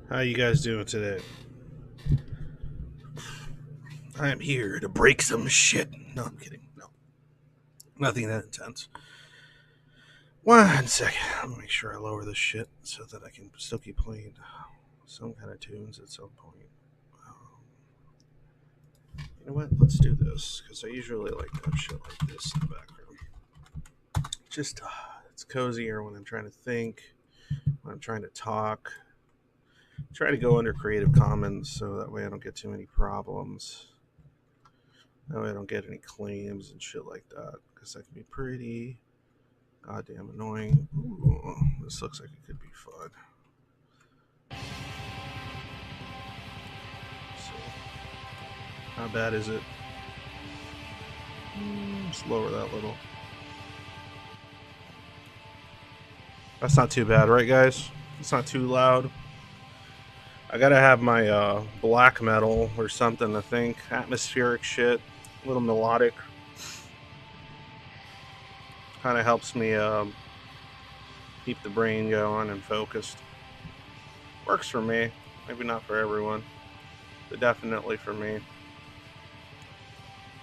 How you guys doing today? I am here to break some shit. No, I'm kidding. No. Nothing that intense. 1 second. I'm gonna make sure I lower this shit so that I can still keep playing some kind of tunes at some point. You know what? Let's do this, because I usually like to have shit like this in the background. Just, it's cozier when I'm trying to think, when I'm trying to talk. Try to go under Creative Commons so that way I don't get too many problems. That way I don't get any claims and shit like that, because that can be pretty Goddamn annoying. Ooh, this looks like it could be fun. So, how bad is it? Just lower that little. That's not too bad, right, guys? It's not too loud. I gotta have my black metal or something, I think. Atmospheric shit. A little melodic. Kind of helps me keep the brain going and focused. Works for me. Maybe not for everyone, but definitely for me.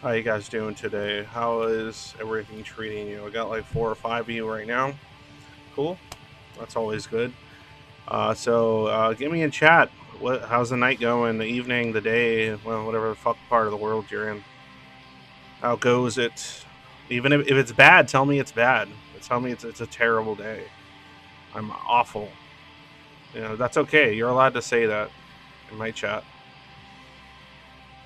How you guys doing today? How is everything treating you? I got like 4 or 5 of you right now. Cool. That's always good. So get me in chat. How's the night going? The evening, the day, well, whatever the fuck part of the world you're in. How goes it? Even if it's bad, tell me it's bad. Tell me it's a terrible day. I'm awful. You know, that's okay. You're allowed to say that in my chat.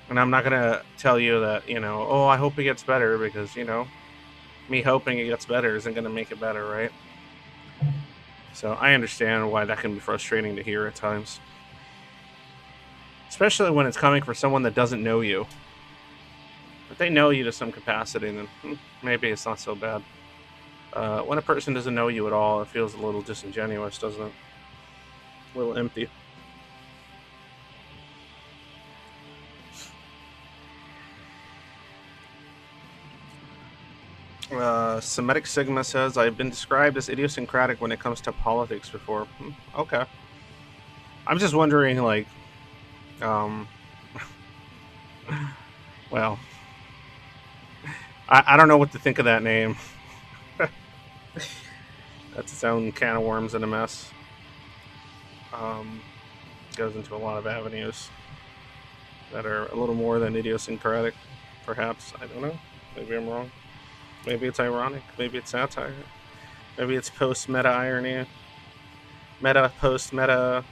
And I'm not going to tell you that, you know, oh, I hope it gets better, because, you know, me hoping it gets better isn't going to make it better, right? So I understand why that can be frustrating to hear at times. Especially when it's coming from someone that doesn't know you. If they know you to some capacity, then maybe it's not so bad. When a person doesn't know you at all, it feels a little disingenuous, doesn't it? A little empty. Semitic Sigma says, I've been described as idiosyncratic when it comes to politics before. Okay. I'm just wondering, like, well, I don't know what to think of that name. That's its own can of worms and a mess. Goes into a lot of avenues that are a little more than idiosyncratic, perhaps. I don't know. Maybe I'm wrong. Maybe it's ironic. Maybe it's satire. Maybe it's post-meta irony. Meta, post-meta,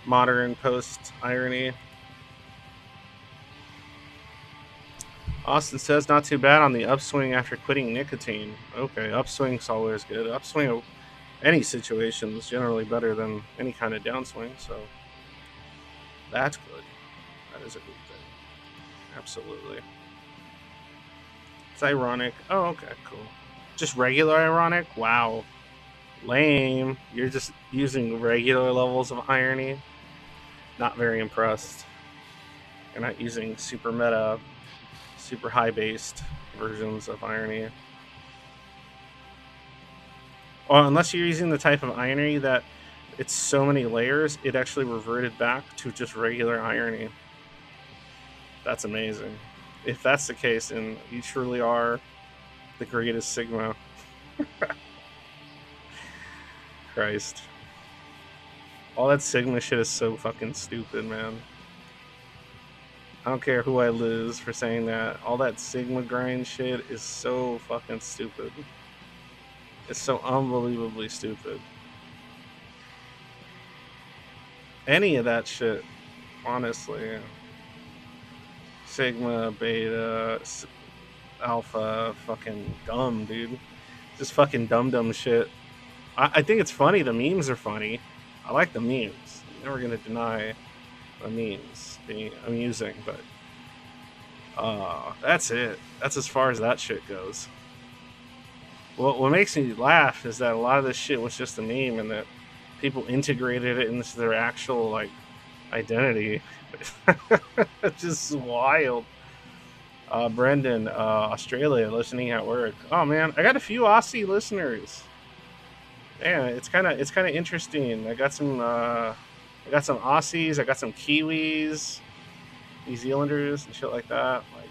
modern post-irony. Austin says, not too bad on the upswing after quitting nicotine. Okay, upswing's always good. Upswing, any situation is generally better than any kind of downswing, so that's good. That is a good thing. Absolutely. It's ironic. Oh, okay, cool. Just regular ironic? Wow. Lame. You're just using regular levels of irony? Not very impressed. You're not using super meta, super high-based versions of irony. Well, unless you're using the type of irony that it's so many layers, it actually reverted back to just regular irony. That's amazing. If that's the case, then you truly are the greatest Sigma. Christ. All that Sigma shit is so fucking stupid, man. I don't care who I lose for saying that. All that Sigma grind shit is so fucking stupid. It's so unbelievably stupid. Any of that shit, honestly. Sigma, beta, alpha, fucking dumb, dude. Just fucking dumb shit. I think it's funny. The memes are funny. I like the memes. I'm never gonna deny the memes being amusing, but that's it. That's as far as that shit goes. What makes me laugh is that a lot of this shit was just a meme, and that people integrated it into their actual like identity. It's just wild. Brendan, Australia, listening at work. Oh man, I got a few Aussie listeners. Yeah, it's kind of interesting. I got some Aussies. I got some Kiwis, New Zealanders, and shit like that. Like,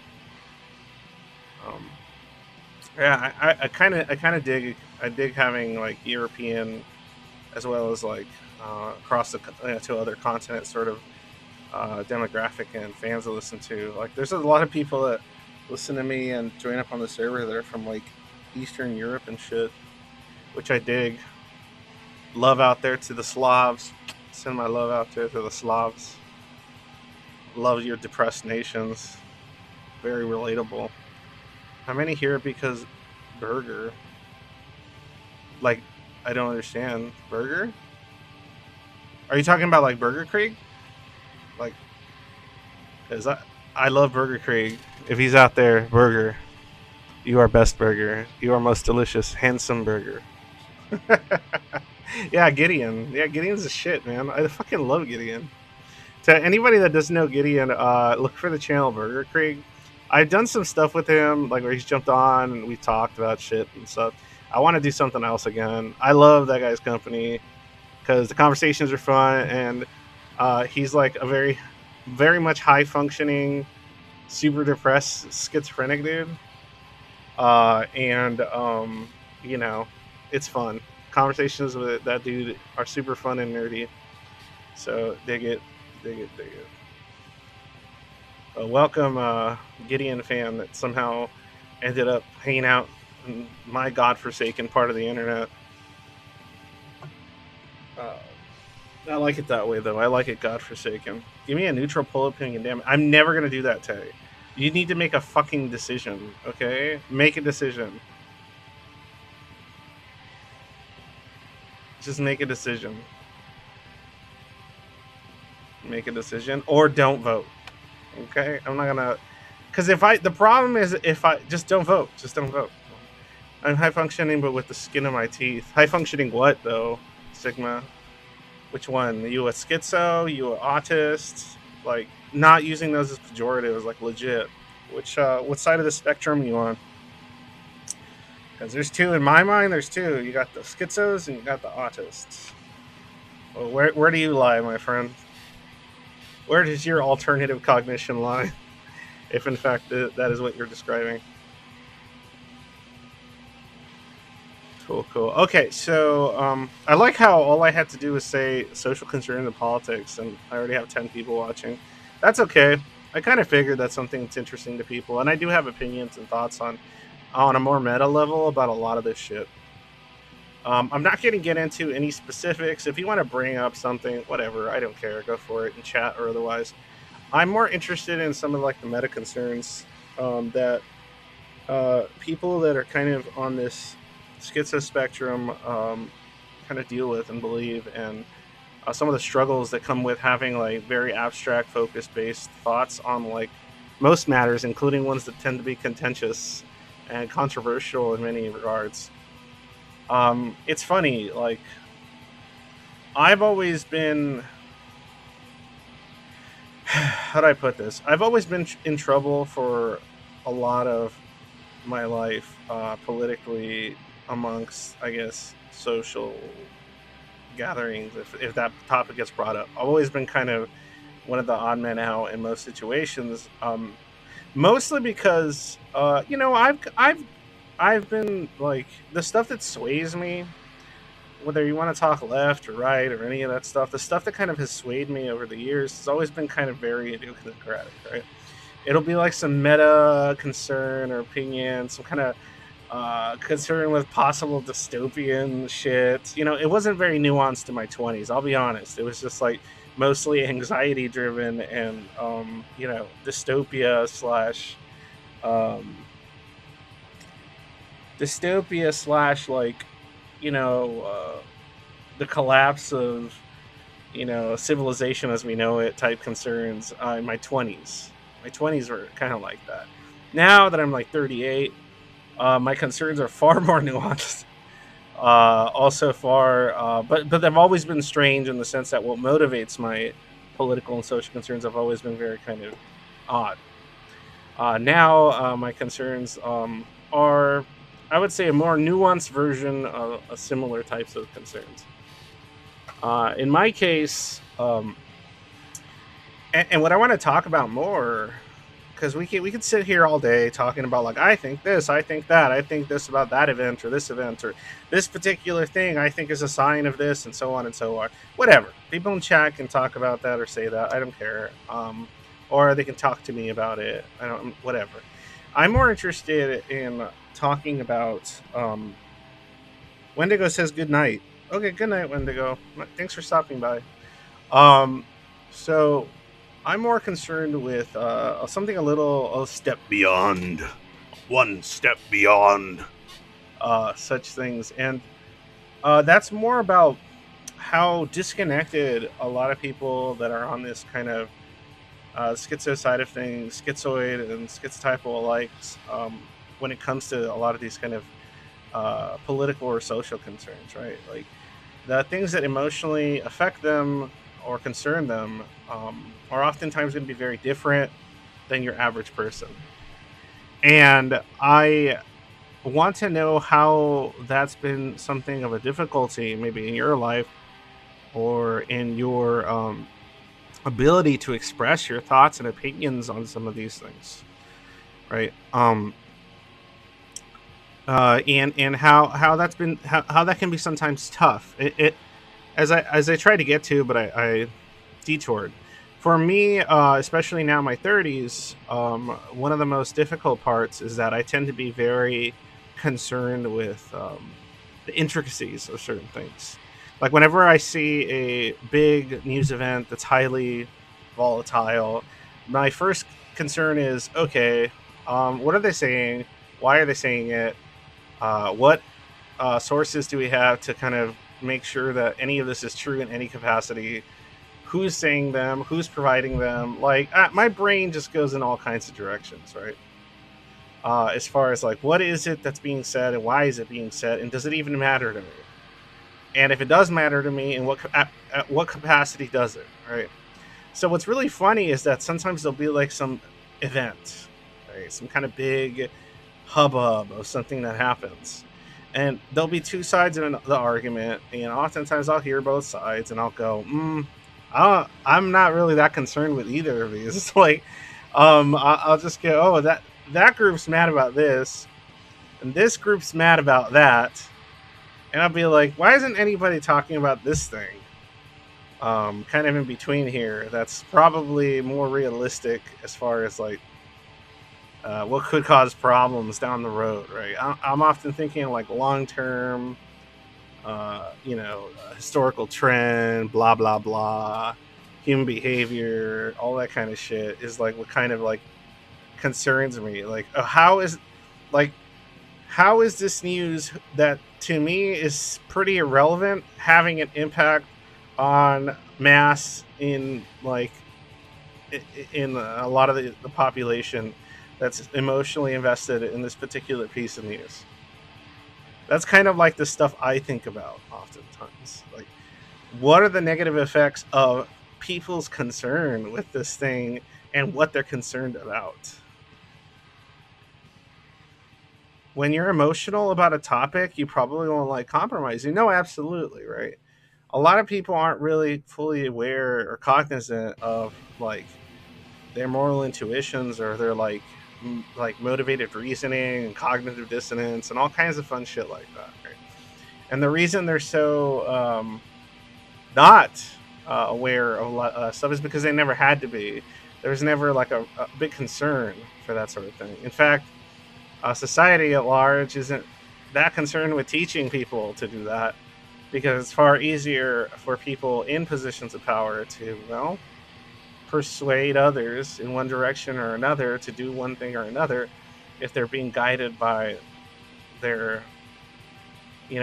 yeah, I kind of dig. I dig having like European, as well as like across the to other continents, sort of demographic and fans to listen to. Like, there's a lot of people that listen to me and join up on the server that are from like Eastern Europe and shit, which I dig. Love out there to the Slavs. Send my love out there to the Slavs. Love your depressed nations. Very relatable. How many here because burger? Like, I don't understand. Burger? Are you talking about like Burger Krieg? Like, cause I love Burger Krieg. If he's out there, Burger, you are best burger. You are most delicious, handsome burger. Yeah, Gideon. Yeah, Gideon's a shit, man. I fucking love Gideon. To anybody that doesn't know Gideon, look for the channel Burger Krieg. I've done some stuff with him, like where he's jumped on and we talked about shit and stuff. I want to do something else again. I love that guy's company because the conversations are fun and he's like a very, very much high functioning, super depressed schizophrenic dude. And you know, it's fun. Conversations with that dude are super fun and nerdy. So dig it, dig it, dig it. Welcome, Gideon fan that somehow ended up hanging out in my godforsaken part of the internet. Uh, I like it that way, though. I like it godforsaken. Give me a neutral poll opinion, damn it. I'm never going to do that, Tay. You need to make a fucking decision, okay? Make a decision. Just make a decision. Make a decision or don't vote, okay? I'm not going to. Because the problem is if I just don't vote, just don't vote. I'm high functioning, but with the skin of my teeth. High functioning what though, Sigma? Which one? You a schizo? You a autist? Like not using those as pejoratives, like legit. Which what side of the spectrum you on? Because there's two in my mind. There's two. You got the schizos and you got the autists. Well, where do you lie, my friend? Where does your alternative cognition lie? If in fact that is what you're describing. Cool, cool. Okay, so I like how all I had to do was say social concern and politics, and I already have 10 people watching. That's okay. I kind of figured that's something that's interesting to people, and I do have opinions and thoughts on a more meta level about a lot of this shit. I'm not going to get into any specifics. If you want to bring up something, whatever, I don't care. Go for it in chat or otherwise. I'm more interested in some of like the meta concerns that people that are kind of on this schizo spectrum kind of deal with and believe, and some of the struggles that come with having like very abstract, focus based thoughts on like most matters, including ones that tend to be contentious and controversial in many regards. It's funny, like I've always been. How do I put this? I've always been in trouble for a lot of my life politically amongst, I guess, social gatherings. If that topic gets brought up, I've always been kind of one of the odd men out in most situations. Mostly because, I've been like the stuff that sways me. Whether you want to talk left or right or any of that stuff, the stuff that kind of has swayed me over the years has always been kind of very idiosyncratic, right? It'll be like some meta concern or opinion, some kind of concern with possible dystopian shit. You know, it wasn't very nuanced in my 20s, I'll be honest. It was just like mostly anxiety driven and, dystopia um, slash like, you know, the collapse of, civilization as we know it type concerns in my 20s. My 20s were kind of like that. Now that I'm like 38, my concerns are far more nuanced. Also far, but they've always been strange in the sense that what motivates my political and social concerns have always been very kind of odd. Now my concerns are, I would say, a more nuanced version of similar types of concerns. In my case, and what I want to talk about more, because we could sit here all day talking about like I think this, I think that, I think this about that event or this particular thing I think is a sign of this, and so on and so on. Whatever. People in chat can talk about that or say that. I don't care. Or they can talk to me about it. I don't. Whatever. I'm more interested in talking about. Wendigo says good night. Okay, good night, Wendigo. Thanks for stopping by. Um, so I'm more concerned with something a step beyond, one step beyond such things. And That's more about how disconnected a lot of people that are on this kind of schizo side of things, schizoid and schizotypal alike, when it comes to a lot of these kind of political or social concerns, right? Like the things that emotionally affect them or concern them are oftentimes going to be very different than your average person. And I want to know how that's been something of a difficulty, maybe in your life or in your ability to express your thoughts and opinions on some of these things, right? And how that's been how that can be sometimes tough. It as I tried to get to, but I detoured. For me, especially now in my 30s, one of the most difficult parts is that I tend to be very concerned with the intricacies of certain things. Like whenever I see a big news event that's highly volatile, my first concern is okay, what are they saying? Why are they saying it? What sources do we have to kind of make sure that any of this is true in any capacity? Who's saying them? Who's providing them? Like my brain just goes in all kinds of directions, right? As far as like what is it that's being said and why is it being said and does it even matter to me? And if it does matter to me, in at what capacity does it? Right. So what's really funny is that sometimes there'll be like some event, right? Some kind of big hubbub of something that happens. And there'll be two sides in the argument, and oftentimes I'll hear both sides, and I'll go, I'm not really that concerned with either of these. It's like, I'll just go, oh, that group's mad about this, and this group's mad about that, and I'll be like, why isn't anybody talking about this thing? Kind of in between here. That's probably more realistic as far as like what could cause problems down the road, right? I'm often thinking like long term, historical trend, blah blah blah, human behavior, all that kind of shit is like what kind of like concerns me. Like, like how is this news that to me is pretty irrelevant having an impact on mass in like in a lot of the population that's emotionally invested in this particular piece of news. That's kind of like the stuff I think about oftentimes. Like, what are the negative effects of people's concern with this thing and what they're concerned about? When you're emotional about a topic, you probably won't like compromising. No, absolutely, right? A lot of people aren't really fully aware or cognizant of like their moral intuitions or their like motivated reasoning and cognitive dissonance and all kinds of fun shit like that, right? And the reason they're so not aware of a lot of stuff is because they never had to be. There was never like a big concern for that sort of thing. In fact, society at large isn't that concerned with teaching people to do that because it's far easier for people in positions of power to, well, persuade others in one direction or another to do one thing or another if they're being guided by their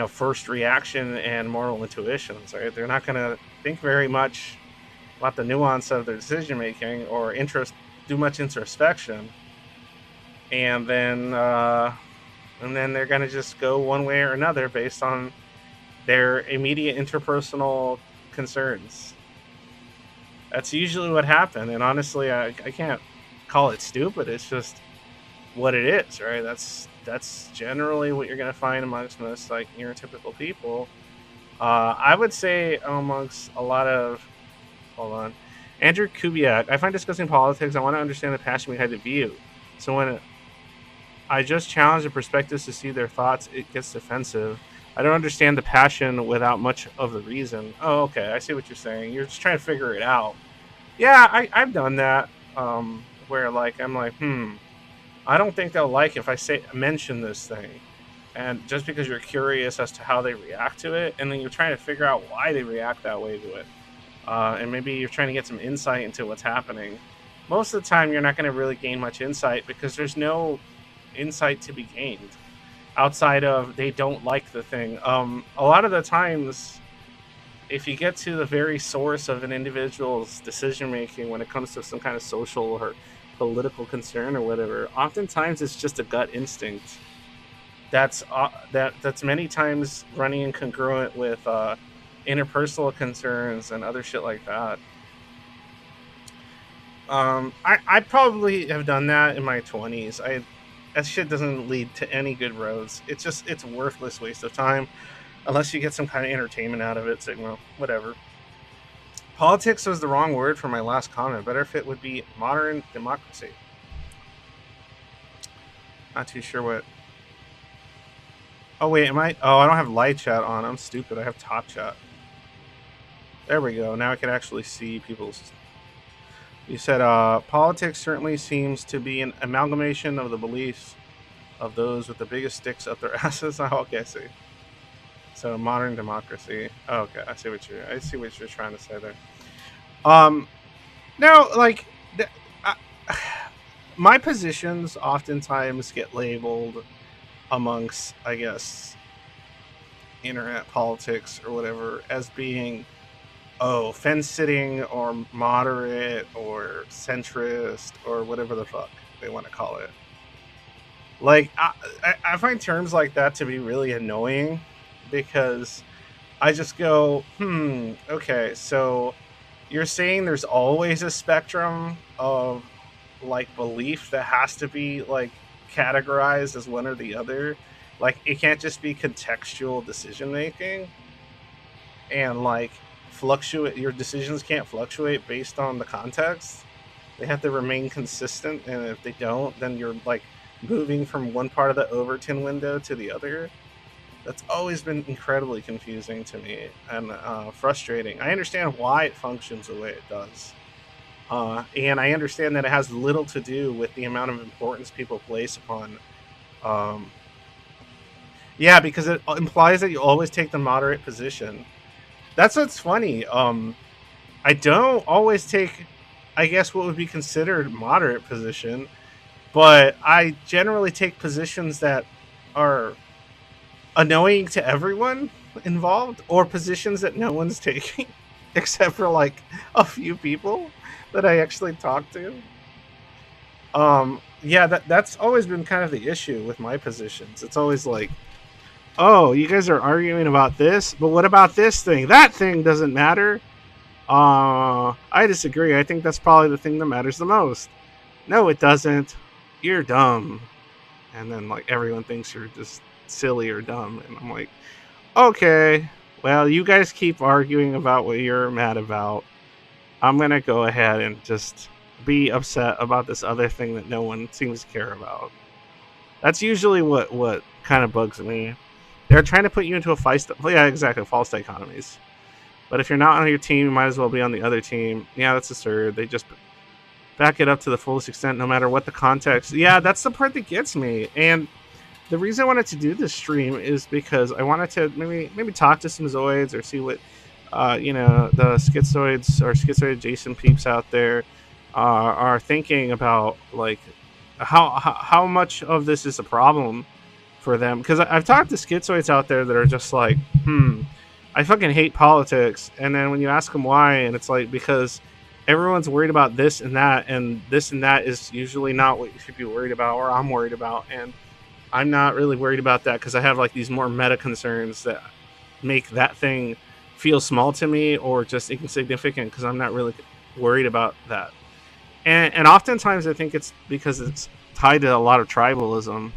first reaction and moral intuitions, right? They're not going to think very much about the nuance of their decision making or do much introspection, and then they're going to just go one way or another based on their immediate interpersonal concerns. That's usually what happened, and honestly, I can't call it stupid. It's just what it is, right? That's generally what you're going to find amongst most like neurotypical people. I would say amongst a lot of, hold on, Andrew Kubiak. I find discussing politics. I want to understand the passion behind the view. So when I just challenge the perspectives to see their thoughts, it gets defensive. I don't understand the passion without much of the reason. Oh, okay, I see what you're saying. You're just trying to figure it out. Yeah, I've done that. Where like I'm like, I don't think they'll like if I mention this thing, and just because you're curious as to how they react to it, and then you're trying to figure out why they react that way to it, and maybe you're trying to get some insight into what's happening. Most of the time, you're not going to really gain much insight because there's no insight to be gained. outside of they don't like the thing. A lot of the times, if you get to the very source of an individual's decision making when it comes to some kind of social or political concern or whatever, oftentimes it's just a gut instinct. That's many times running incongruent with interpersonal concerns and other shit like that. I probably have done that in my 20s. I That shit doesn't lead to any good roads. It's a worthless waste of time unless you get some kind of entertainment out of it. So, well, whatever. Politics was the wrong word for my last comment. Better fit would be modern democracy. Not too sure what. Oh wait, am I? Oh, I don't have live chat on. I'm stupid. I have top chat. There we go. Now I can actually see people's. You said politics certainly seems to be an amalgamation of the beliefs of those with the biggest sticks up their asses. Oh, okay, I see. So modern democracy. Oh, okay, I see what you're trying to say there. Um, Now, like, I, my positions oftentimes get labeled amongst, I guess, internet politics or whatever as being, oh, fence sitting or moderate or centrist or whatever the fuck they want to call it. Like, I find terms like that to be really annoying because I just go, okay, so you're saying there's always a spectrum of like belief that has to be like categorized as one or the other. Like it can't just be contextual decision making and like fluctuate your decisions can't fluctuate based on the context. They have to remain consistent and if they don't, then you're like moving from one part of the Overton window to the other. That's always been incredibly confusing to me and frustrating. I understand why it functions the way it does. And I understand that it has little to do with the amount of importance people place upon. Um, yeah, because it implies that you always take the moderate position. That's what's funny. I don't always take, I guess, what would be considered moderate position, but I generally take positions that are annoying to everyone involved or positions that no one's taking except for like a few people that I actually talk to. Yeah, that's always been kind of the issue with my positions. It's always like, oh, you guys are arguing about this, but what about this thing? That thing doesn't matter. I disagree. I think that's probably the thing that matters the most. No, it doesn't. You're dumb. And then like everyone thinks you're just silly or dumb, and I'm like, okay, well, you guys keep arguing about what you're mad about. I'm gonna go ahead and just be upset about this other thing that no one seems to care about. That's usually what kind of bugs me. They're trying to put you into a false, yeah, exactly, false dichotomies. But if you're not on your team, you might as well be on the other team. Yeah, that's absurd. They just back it up to the fullest extent, no matter what the context. Yeah, that's the part that gets me. And the reason I wanted to do this stream is because I wanted to maybe talk to some Zoids or see what the Schizoids or Schizoid adjacent peeps out there are thinking about, like how much of this is a problem for them. Because I've talked to Schizoids out there that are just like, I fucking hate politics, and then when you ask them why, and it's like because everyone's worried about this and this and that is usually not what you should be worried about, or I'm worried about, and I'm not really worried about that because I have like these more meta concerns that make that thing feel small to me or just insignificant because I'm not really worried about that. And oftentimes I think it's because it's tied to a lot of tribalism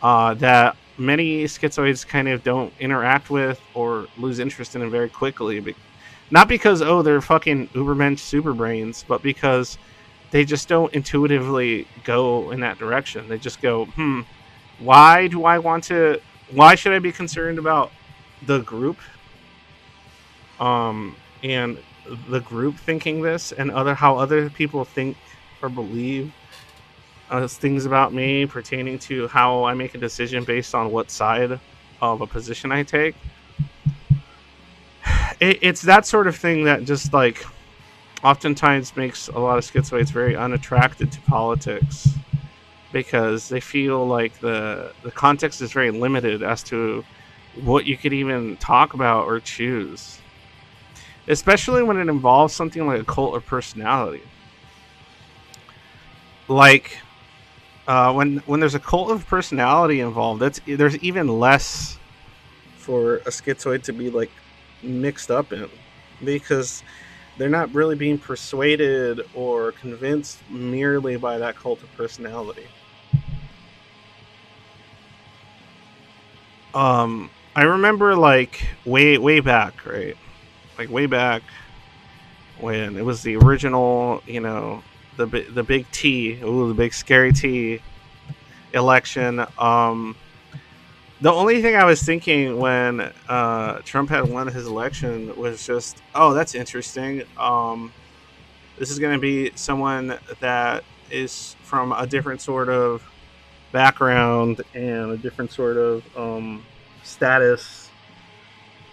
that many schizoids kind of don't interact with or lose interest in it very quickly. Not because, oh, they're fucking ubermensch super brains, but because they just don't intuitively go in that direction. They just go, why do I want to? Why should I be concerned about the group? And the group thinking this, and how other people think or believe things about me pertaining to how I make a decision based on what side of a position I take. It's that sort of thing that just like oftentimes makes a lot of schizoids very unattracted to politics. because they feel like the context is very limited as to what you could even talk about or choose, especially when it involves something like a cult of personality. Like when there's a cult of personality involved, there's even less for a schizoid to be like mixed up in, because they're not really being persuaded or convinced merely by that cult of personality. I remember like way back, right? Like way back when it was the original, the big T, ooh, the big scary T election. The only thing I was thinking when Trump had won his election was just, oh, that's interesting. This is going to be someone that is from a different sort of background and a different sort of status,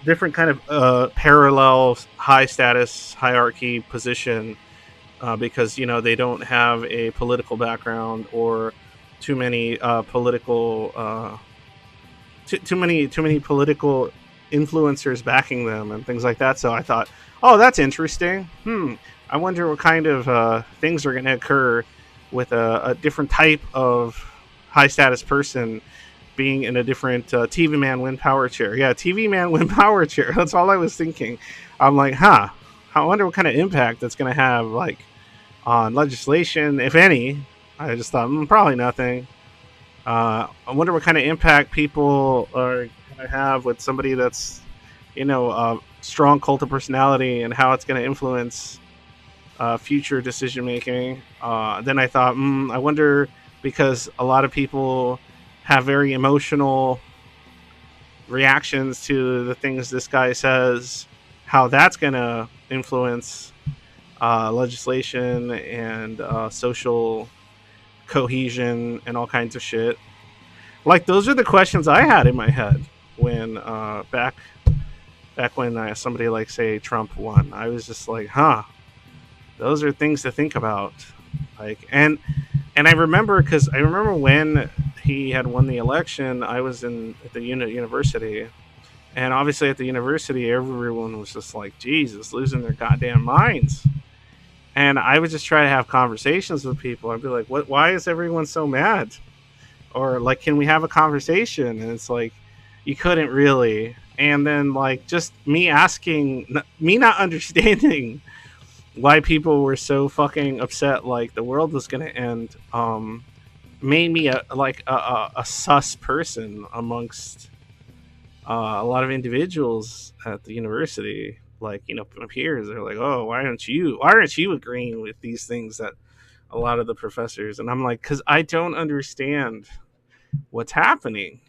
different kind of parallel high status hierarchy position, because they don't have a political background or too many political too many political influencers backing them and things like that. So I thought, oh, that's interesting. I wonder what kind of things are going to occur with a different type of high status person being in a different TV man win power chair. Yeah, TV man win power chair. That's all I was thinking. I'm like, I wonder what kind of impact that's going to have, like, on legislation, if any. I just thought, probably nothing. I wonder what kind of impact people are going to have with somebody that's, a strong cult of personality, and how it's going to influence future decision making. Then I thought, I wonder, because a lot of people have very emotional reactions to the things this guy says, how that's going to influence legislation and social cohesion and all kinds of shit. Like, those are the questions I had in my head when back when somebody like, say, Trump won. I was just like, those are things to think about. Like, and I remember, because I remember when he had won the election, I was at the university, and obviously at the university, everyone was just like, Jesus, losing their goddamn minds. And I would just try to have conversations with people. I'd be like, "What? Why is everyone so mad?" Or like, "Can we have a conversation?" And it's like, you couldn't really. And then, like, just me not understanding why people were so fucking upset, like the world was gonna end, made me a sus person amongst a lot of individuals at the university. Like, my peers, they're like, "Oh, why aren't you agreeing with these things that a lot of the professors?" And I'm like, "Because I don't understand what's happening.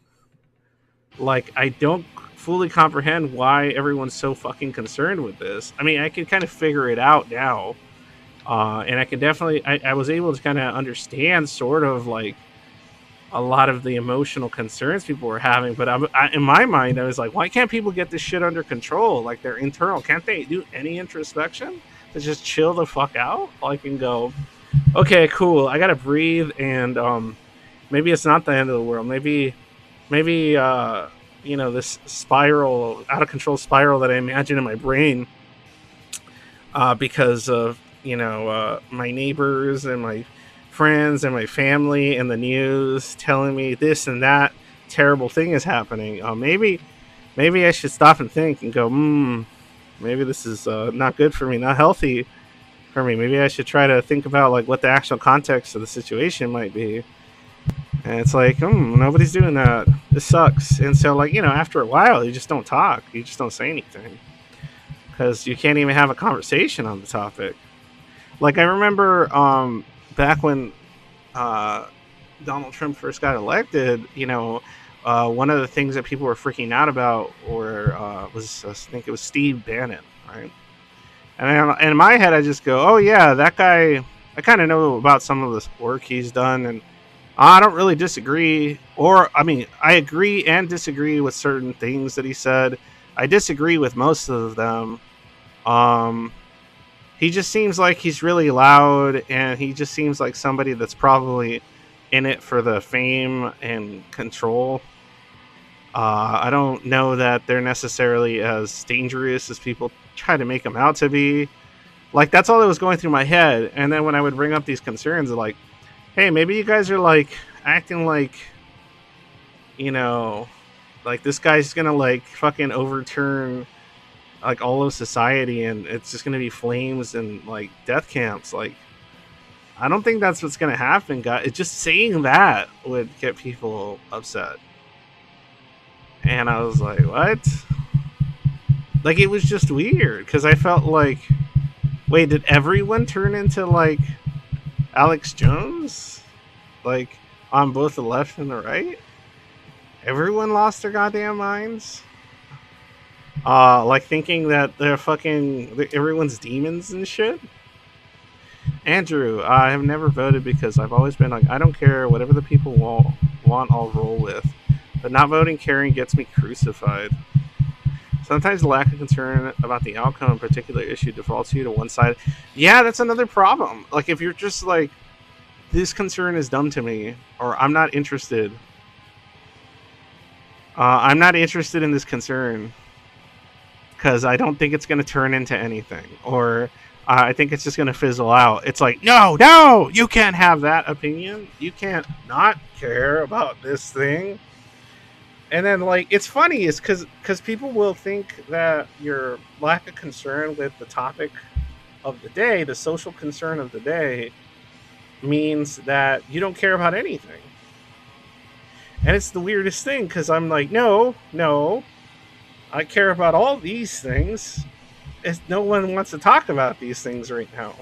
Like, I don't fully comprehend why everyone's so fucking concerned with this." I mean, I can kind of figure it out now, and I can definitely, I was able to kind of understand sort of like a lot of the emotional concerns people were having. But in my mind, I was like, why can't people get this shit under control? Like, they're internal. Can't they do any introspection to just chill the fuck out? Like, and go, okay, cool, I gotta breathe, and maybe it's not the end of the world. Maybe this spiral, out of control spiral that I imagine in my brain, because of my neighbors and my friends and my family and the news telling me this and that terrible thing is happening. Maybe I should stop and think and go, maybe this is not good for me, not healthy for me. Maybe I should try to think about, like, what the actual context of the situation might be. And it's like, nobody's doing that. This sucks. And so, like, after a while, you just don't talk. You just don't say anything, because you can't even have a conversation on the topic. Like, I remember back when Donald Trump first got elected, one of the things that people were freaking out about was, I think it was Steve Bannon, right? And in my head, I just go, oh, yeah, that guy, I kind of know about some of the work he's done, and I don't really disagree. Or, I mean, I agree and disagree with certain things that he said. I disagree with most of them. He just seems like he's really loud, and he just seems like somebody that's probably in it for the fame and control. I don't know that they're necessarily as dangerous as people try to make them out to be. Like, that's all that was going through my head. And then when I would bring up these concerns, like, hey, maybe you guys are like acting like, you know, like this guy's gonna like fucking overturn like all of society and it's just gonna be flames and like death camps. Like, I don't think that's what's gonna happen, guys. It's just saying that would get people upset. And I was like, what? Like, it was just weird because I felt like, wait, did everyone turn into like Alex Jones? Like, on both the left and the right? Everyone lost their goddamn minds? Like thinking that they're fucking everyone's demons and shit? Andrew, I have never voted because I've always been like, I don't care, whatever the people want I'll roll with. But not voting caring gets me crucified. Sometimes the lack of concern about the outcome of a particular issue defaults you to one side. Yeah, that's another problem. Like, if you're just like, this concern is dumb to me, or I'm not interested. I'm not interested in this concern because I don't think it's going to turn into anything, or I think it's just going to fizzle out. It's like, no, you can't have that opinion. You can't not care about this thing. And then, like, it's funny is because people will think that your lack of concern with the topic of the day, the social concern of the day, means that you don't care about anything. And it's the weirdest thing because I'm like, no, I care about all these things. No one wants to talk about these things right now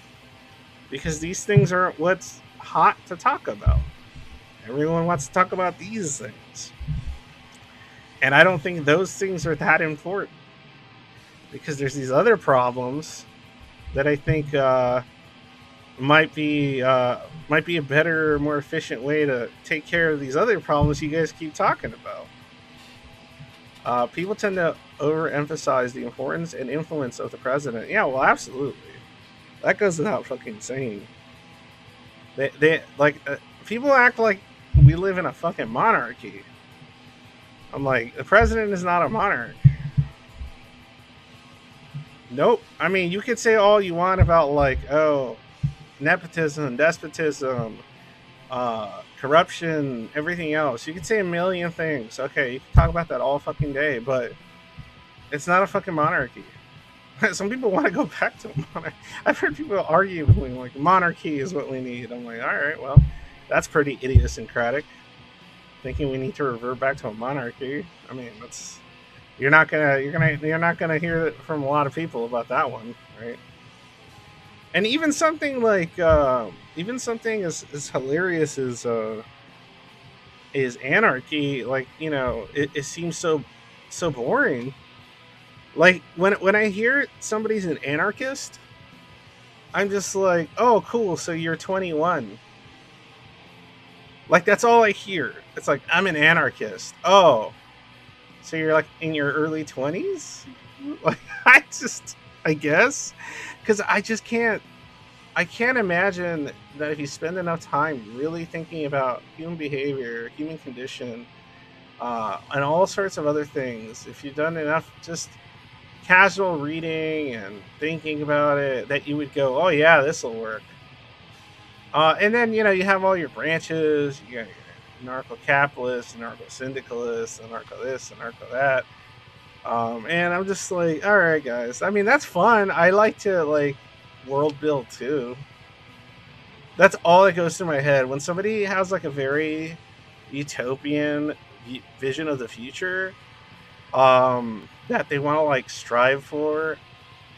because these things aren't what's hot to talk about. Everyone wants to talk about these things. And I don't think those things are that important because there's these other problems that I think might be a better, more efficient way to take care of these other problems you guys keep talking about. People tend to overemphasize the importance and influence of the president. Yeah, well, absolutely. That goes without fucking saying. They like people act like we live in a fucking monarchy. I'm like, the president is not a monarch. Nope. I mean, you could say all you want about like, oh, nepotism, despotism, corruption, everything else. You could say a million things. Okay, you can talk about that all fucking day, but it's not a fucking monarchy. Some people want to go back to a monarchy. I've heard people arguing like monarchy is what we need. I'm like, all right, well, that's pretty idiosyncratic. Thinking we need to revert back to a monarchy. I mean, that's you're not gonna hear it from a lot of people about that one, right? And even something like even something as hilarious as anarchy, like, you know, it seems so boring. Like when I hear somebody's an anarchist, I'm just like, oh, cool. So you're 21. Like, that's all I hear. It's like, I'm an anarchist. Oh, so you're like in your early 20s? Like, I guess, because I can't imagine that if you spend enough time really thinking about human behavior, human condition, and all sorts of other things, if you've done enough just casual reading and thinking about it, that you would go, oh yeah, this will work. And then, you know, you have all your branches. You got your anarcho-capitalist, anarcho-syndicalist, anarcho this, anarcho that. And I'm just like, all right, guys. I mean, that's fun. I like to like world build too. That's all that goes through my head when somebody has like a very utopian vision of the future, that they want to like strive for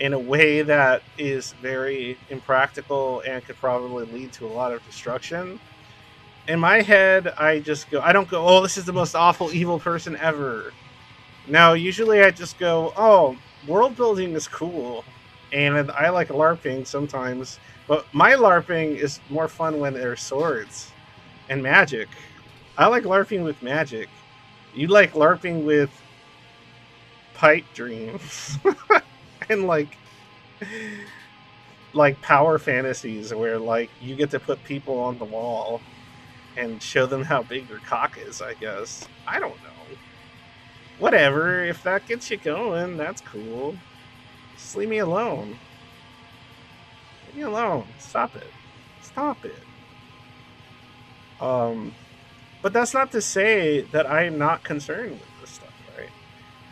in a way that is very impractical and could probably lead to a lot of destruction. In my head, I don't go, oh, this is the most awful, evil person ever. No, usually I just go, oh, world building is cool. And I like LARPing sometimes. But my LARPing is more fun when there's swords and magic. I like LARPing with magic. You like LARPing with pipe dreams. And like power fantasies where like you get to put people on the wall. and show them how big your cock is, I guess. I don't know. Whatever. If that gets you going, that's cool. Just leave me alone. Leave me alone. Stop it. Stop it. Um, but that's not to say that I am not concerned with this stuff, right?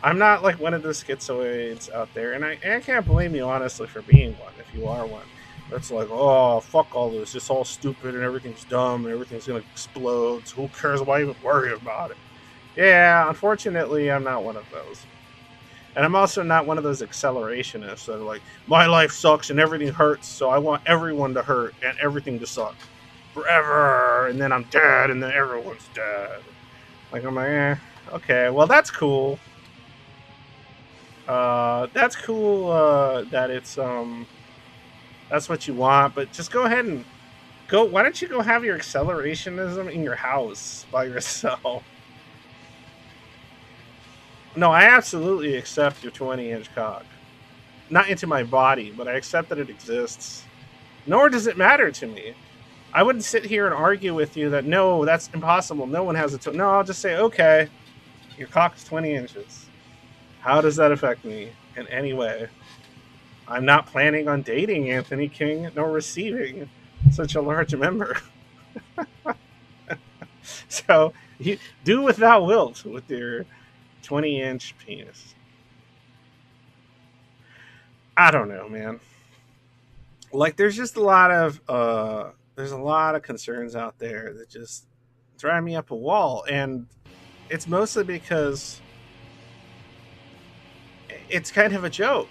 I'm not like one of the schizoids out there, and I can't blame you honestly for being one if you are one. That's like, oh, fuck all this. It's all stupid and everything's dumb and everything's gonna explode. So who cares? Why even worry about it? Yeah, unfortunately, I'm not one of those. And I'm also not one of those accelerationists that are like, my life sucks and everything hurts, so I want everyone to hurt and everything to suck forever. And then I'm dead, and then everyone's dead. Like, I'm like, okay, well, that's cool. That's cool that that's what you want, but just go ahead and go. Why don't you go have your accelerationism in your house by yourself? No, I absolutely accept your 20-inch cock. Not into my body, but I accept that it exists. Nor does it matter to me. I wouldn't sit here and argue with you that no, that's impossible. No one has no, I'll just say, okay, your cock is 20 inches. How does that affect me in any way? I'm not planning on dating Anthony King nor receiving such a large member. So you do what thou wilt with your 20-inch penis. I don't know, man. Like there's just there's a lot of concerns out there that just drive me up a wall, and it's mostly because it's kind of a joke,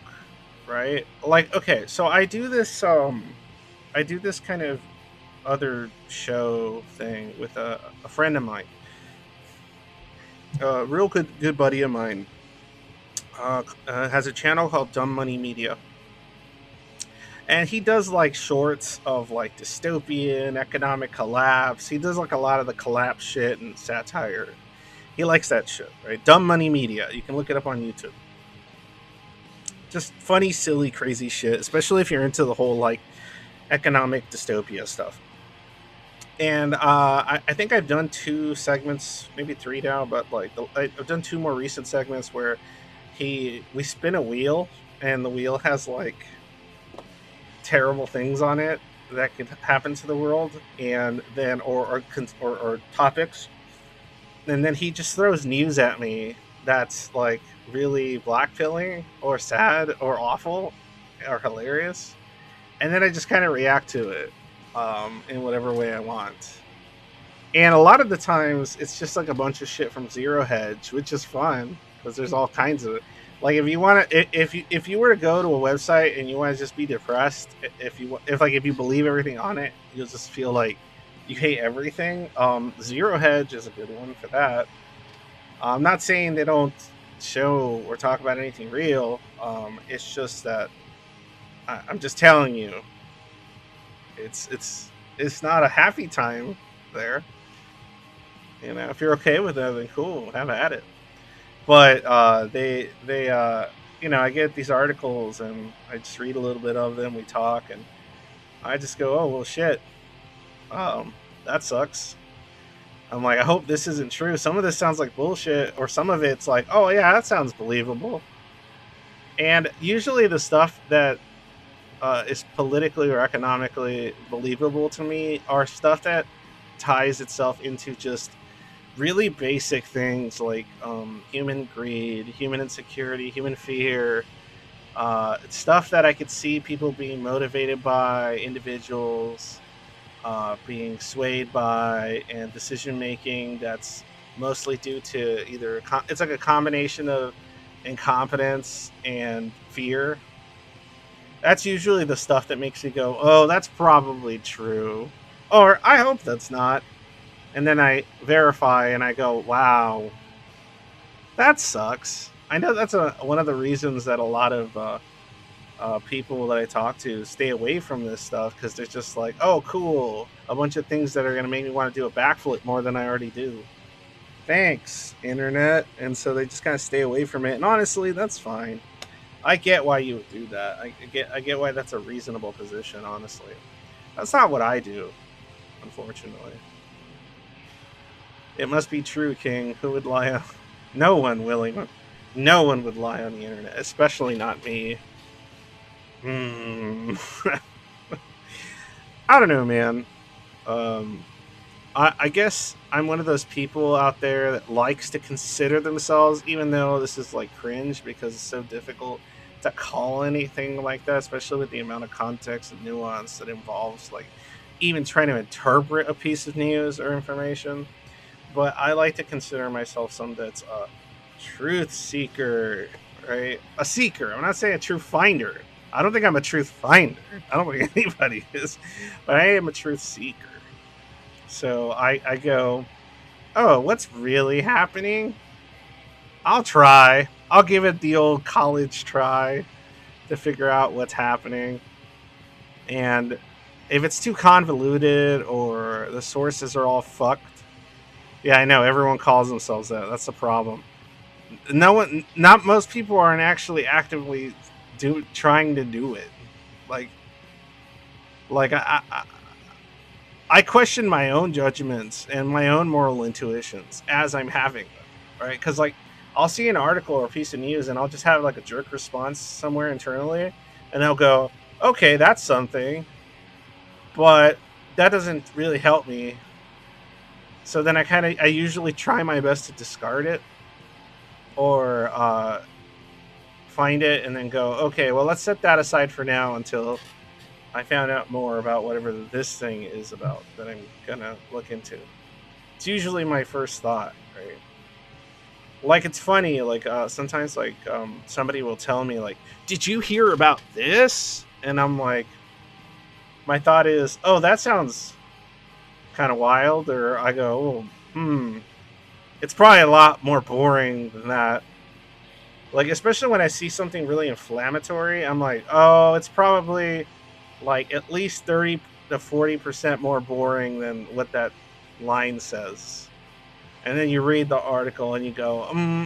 right? Like, okay, so I do this kind of other show thing with a friend of mine, a real good buddy of mine, has a channel called Dumb Money Media, and he does like shorts of like dystopian economic collapse. He does like a lot of the collapse shit and satire. He likes that shit, right? Dumb Money Media. You can look it up on YouTube. Just funny, silly, crazy shit, especially if you're into the whole like economic dystopia stuff. And I think I've done two segments, maybe three now, but like I've done two more recent segments where we spin a wheel, and the wheel has like terrible things on it that could happen to the world, and then or topics, and then he just throws news at me that's like really blackpilling or sad or awful or hilarious, and then I just kind of react to it in whatever way I want. And a lot of the times, it's just like a bunch of shit from Zero Hedge, which is fun because there's all kinds of like if you want to if you were to go to a website and you want to just be depressed, if you believe everything on it, you'll just feel like you hate everything. Zero Hedge is a good one for that. I'm not saying they don't show or talk about anything real. It's just that I'm just telling you, it's not a happy time there. You know, if you're okay with it, then cool, have at it. But you know, I get these articles and I just read a little bit of them. We talk, and I just go, oh well, shit, that sucks. I'm like, I hope this isn't true. Some of this sounds like bullshit, or some of it's like, oh yeah, that sounds believable. And usually the stuff that is politically or economically believable to me are stuff that ties itself into just really basic things like human greed, human insecurity, human fear, stuff that I could see people being motivated by, individuals being swayed by, and decision making that's mostly due to it's like a combination of incompetence and fear. That's usually the stuff that makes me go, oh, that's probably true. Or I hope that's not. And then I verify and I go, wow, that sucks. I know that's one of the reasons that a lot of people that I talk to stay away from this stuff, because they're just like, oh, cool. A bunch of things that are going to make me want to do a backflip more than I already do. Thanks, internet. And so they just kind of stay away from it. And honestly, that's fine. I get why you would do that. I get why that's a reasonable position, honestly. That's not what I do, unfortunately. It must be true, King. Who would lie on? No one willing. No one would lie on the internet, especially not me. Hmm. I don't know, man. Um, I guess I'm one of those people out there that likes to consider themselves, even though this is like cringe because it's so difficult to call anything like that, especially with the amount of context and nuance that involves like even trying to interpret a piece of news or information. But I like to consider myself someone that's a truth seeker, right? A seeker. I'm not saying a truth finder. I don't think I'm a truth finder. I don't think anybody is, but I am a truth seeker. So I go, oh, what's really happening? I'll try. I'll give it the old college try to figure out what's happening. And if it's too convoluted or the sources are all fucked, yeah, I know everyone calls themselves that. That's the problem. No one, not most people aren't actually actively trying to do it. Like, like I question my own judgments and my own moral intuitions as I'm having them, right? Because like I'll see an article or a piece of news and I'll just have like a jerk response somewhere internally, and they'll go, "Okay, that's something," but that doesn't really help me. So then I usually try my best to discard it or find it and then go, okay, well let's set that aside for now until I found out more about whatever this thing is about that I'm gonna look into. It's usually my first thought, right? Like it's funny, like sometimes like somebody will tell me like, "Did you hear about this?" And I'm like, my thought is, "Oh, that sounds kind of wild," or I go, "Oh, it's probably a lot more boring than that." Like especially when I see something really inflammatory, I'm like, "Oh, it's probably like at least 30 to 40% more boring than what that line says." And then you read the article and you go,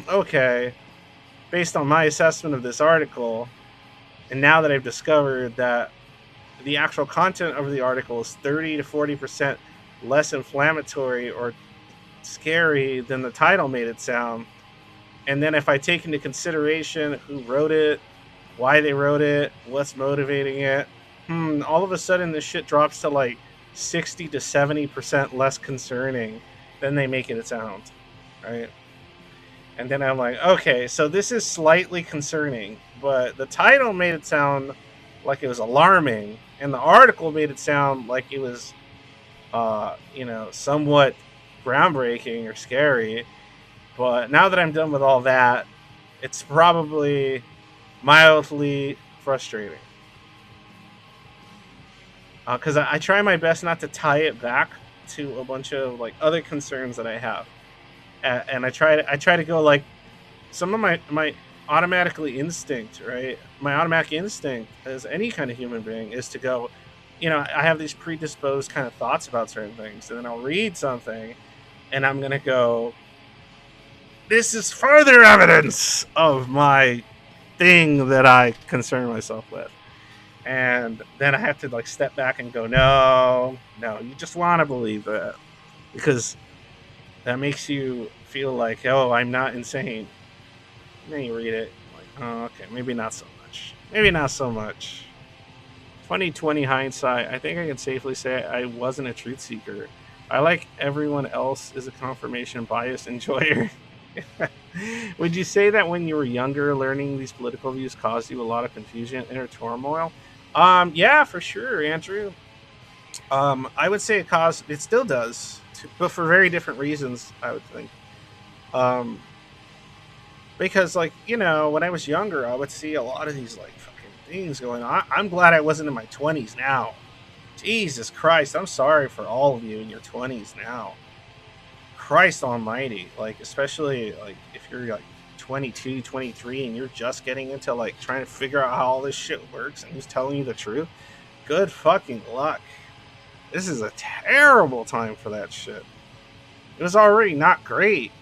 okay, based on my assessment of this article, and now that I've discovered that the actual content of the article is 30 to 40% less inflammatory or scary than the title made it sound. And then if I take into consideration who wrote it, why they wrote it, what's motivating it, all of a sudden this shit drops to like 60 to 70% less concerning than they make it sound, right? And then I'm like, okay, so this is slightly concerning, but the title made it sound like it was alarming, and the article made it sound like it was, somewhat groundbreaking or scary. But now that I'm done with all that, it's probably mildly frustrating because I try my best not to tie it back to a bunch of like other concerns that I have, and I try to go like some of my automatically instinct, right? My automatic instinct as any kind of human being is to go, I have these predisposed kind of thoughts about certain things, and then I'll read something, and I'm gonna go, this is further evidence of my thing that I concern myself with. And then I have to like step back and go, no, no, you just want to believe that because that makes you feel like, oh, I'm not insane. And then you read it, like, oh, okay, maybe not so much. Maybe not so much. 2020 hindsight, I think I can safely say I wasn't a truth seeker. I, like everyone else, is a confirmation bias enjoyer. Would you say that when you were younger, learning these political views caused you a lot of confusion, inner turmoil? Yeah, for sure, Andrew. I would say it still does, but for very different reasons. I would think. Um, because like when I was younger, I would see a lot of these like fucking things going on. I'm glad I wasn't in my 20s now. Jesus Christ, I'm sorry for all of you in your 20s now. Christ almighty, like especially like if you're like 22, 23 and you're just getting into like trying to figure out how all this shit works and who's telling you the truth, good fucking luck. This is a terrible time for that shit. It was already not great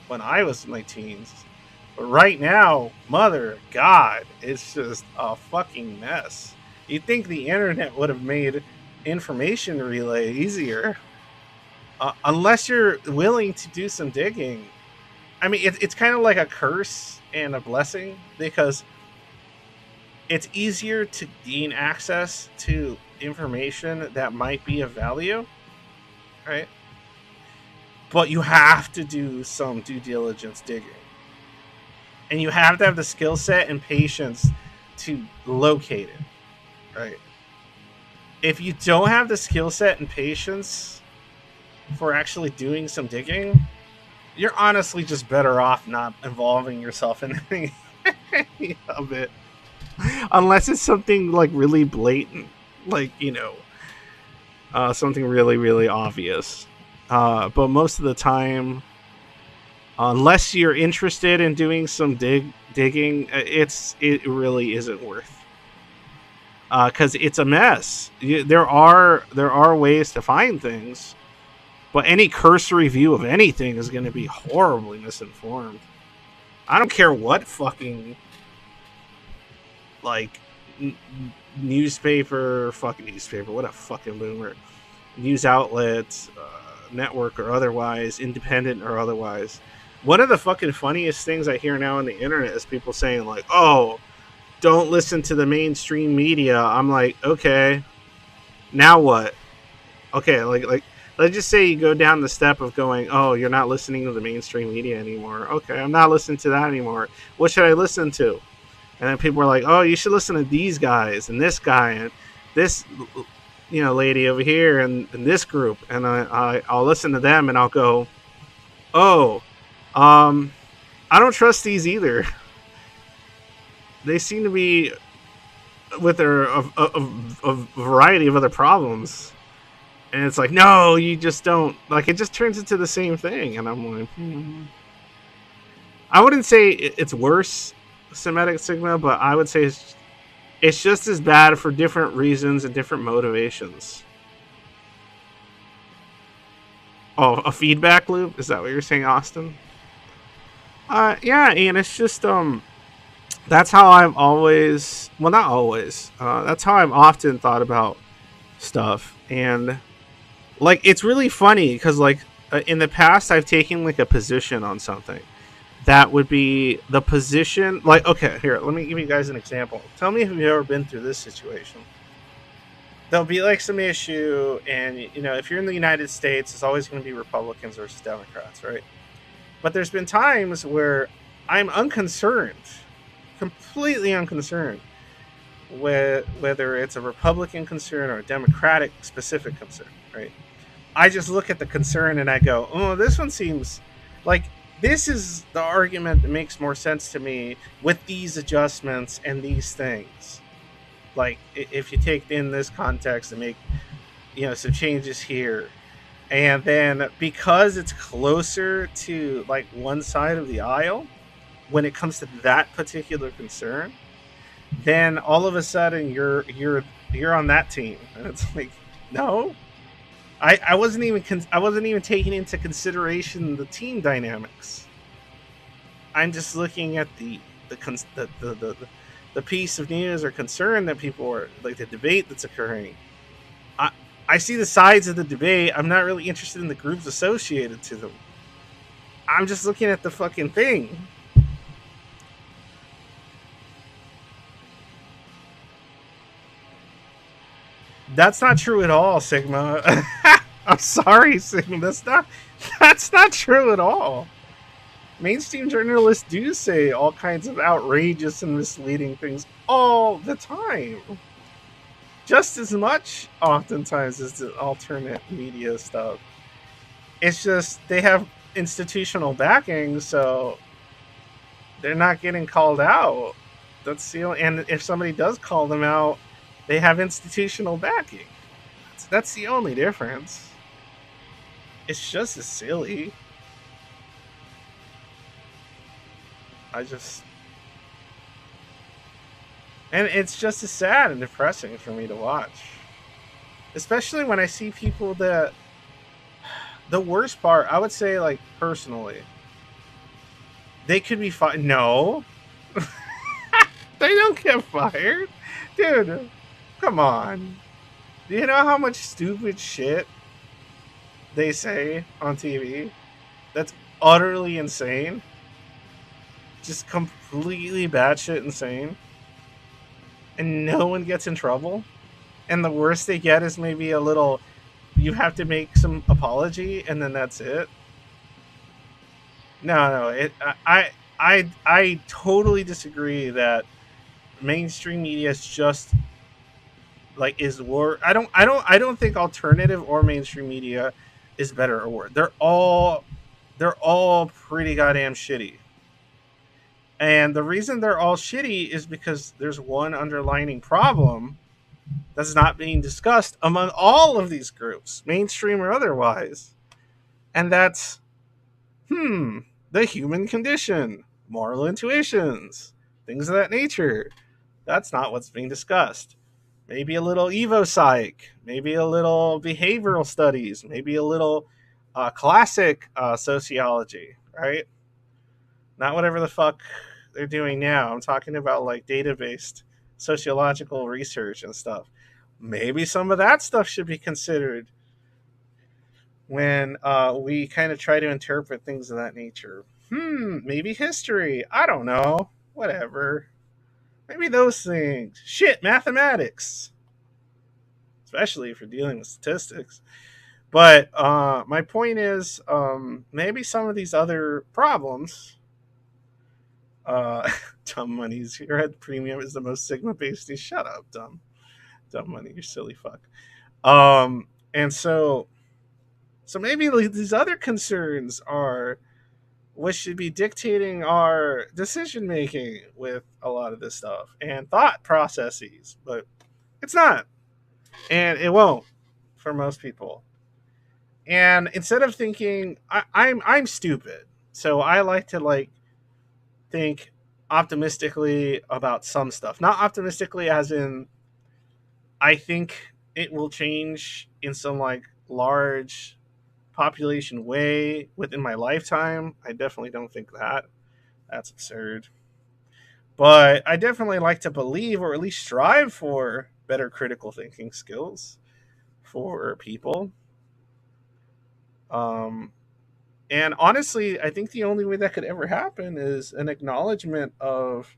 when I was in my teens, but right now, mother god, it's just a fucking mess. You'd think the internet would have made information relay easier. unless you're willing to do some digging. I mean, it's kind of like a curse and a blessing because it's easier to gain access to information that might be of value, right? But you have to do some due diligence digging. And you have to have the skill set and patience to locate it, right? If you don't have the skill set and patience for actually doing some digging, you're honestly just better off not involving yourself in any of it. Unless it's something like really blatant, like, something really, really obvious. But most of the time, unless you're interested in doing some digging, it really isn't worth. Because it's a mess. There are ways to find things, but any cursory view of anything is going to be horribly misinformed. I don't care what fucking like newspaper, what a fucking boomer, news outlet, network or otherwise, independent or otherwise. One of the fucking funniest things I hear now on the internet is people saying like, "Oh, don't listen to the mainstream media." I'm like, okay, now what? Okay, like let's just say you go down the step of going, oh, you're not listening to the mainstream media anymore. Okay, I'm not listening to that anymore. What should I listen to? And then people are like, oh, you should listen to these guys and this guy and this, lady over here and this group. And I'll listen to them and I'll go, oh, I don't trust these either. They seem to be with their a variety of other problems. And it's like, no, you just don't. Like, it just turns into the same thing. And I'm like, I wouldn't say it's worse, Semitic Sigma, but I would say it's just as bad for different reasons and different motivations. Oh, a feedback loop? Is that what you're saying, Austin? Yeah, and it's just, that's how I've always, well, not always, that's how I've often thought about stuff. And, like, it's really funny because, like, in the past, I've taken, like, a position on something. That would be the position, like, okay, here, let me give you guys an example. Tell me if you've ever been through this situation. There'll be, like, some issue, and, if you're in the United States, it's always going to be Republicans versus Democrats, right? But there's been times where I'm unconcerned, completely unconcerned, whether it's a Republican concern or a Democratic specific concern, right? I just look at the concern and I go, oh, this one seems like this is the argument that makes more sense to me with these adjustments and these things. Like, if you take in this context and make, some changes here, and then because it's closer to like one side of the aisle when it comes to that particular concern, then all of a sudden you're on that team, and it's like, no, I wasn't even taking into consideration the team dynamics. I'm just looking at the piece of news or concern that people are like, the debate that's occurring. I see the sides of the debate. I'm not really interested in the groups associated to them. I'm just looking at the fucking thing. That's not true at all, Sigma. I'm sorry, Sigma. That's not true at all. Mainstream journalists do say all kinds of outrageous and misleading things all the time. Just as much, oftentimes, as the alternate media stuff. It's just they have institutional backing, so they're not getting called out. And if somebody does call them out, they have institutional backing. That's the only difference. It's just as silly. And it's just as sad and depressing for me to watch. Especially when I see people that, the worst part, I would say, like, personally, they could be fired. No. They don't get fired. Dude, come on. Do you know how much stupid shit they say on TV that's utterly insane, just completely batshit insane, and no one gets in trouble. And the worst they get is maybe a little. You have to make some apology, and then that's it. No, no. I totally disagree that mainstream media is just like is war. I don't think alternative or mainstream media is better or worse. They're all pretty goddamn shitty. And the reason they're all shitty is because there's one underlining problem that's not being discussed among all of these groups, mainstream or otherwise. And that's the human condition, moral intuitions, things of that nature. That's not what's being discussed. Maybe a little evo psych, maybe a little behavioral studies, maybe a little classic sociology, right? Not whatever the fuck they're doing now. I'm talking about like data based sociological research and stuff. Maybe some of that stuff should be considered when we kind of try to interpret things of that nature. Maybe history. I don't know. Whatever. Maybe those things. Shit, mathematics. Especially if you're dealing with statistics. But my point is, maybe some of these other problems, uh, dumb money's your head premium is the most sigma based. Shut up, dumb money, you silly fuck. And so maybe like, these other concerns are what should be dictating our decision making with a lot of this stuff and thought processes, but it's not, and it won't for most people. And instead of thinking I'm stupid, so I like to like think optimistically about some stuff, not optimistically as in I think it will change in some like large population way within my lifetime. I definitely don't think that. That's absurd. But I definitely like to believe or at least strive for better critical thinking skills for people. Um, and honestly, I think the only way that could ever happen is an acknowledgement of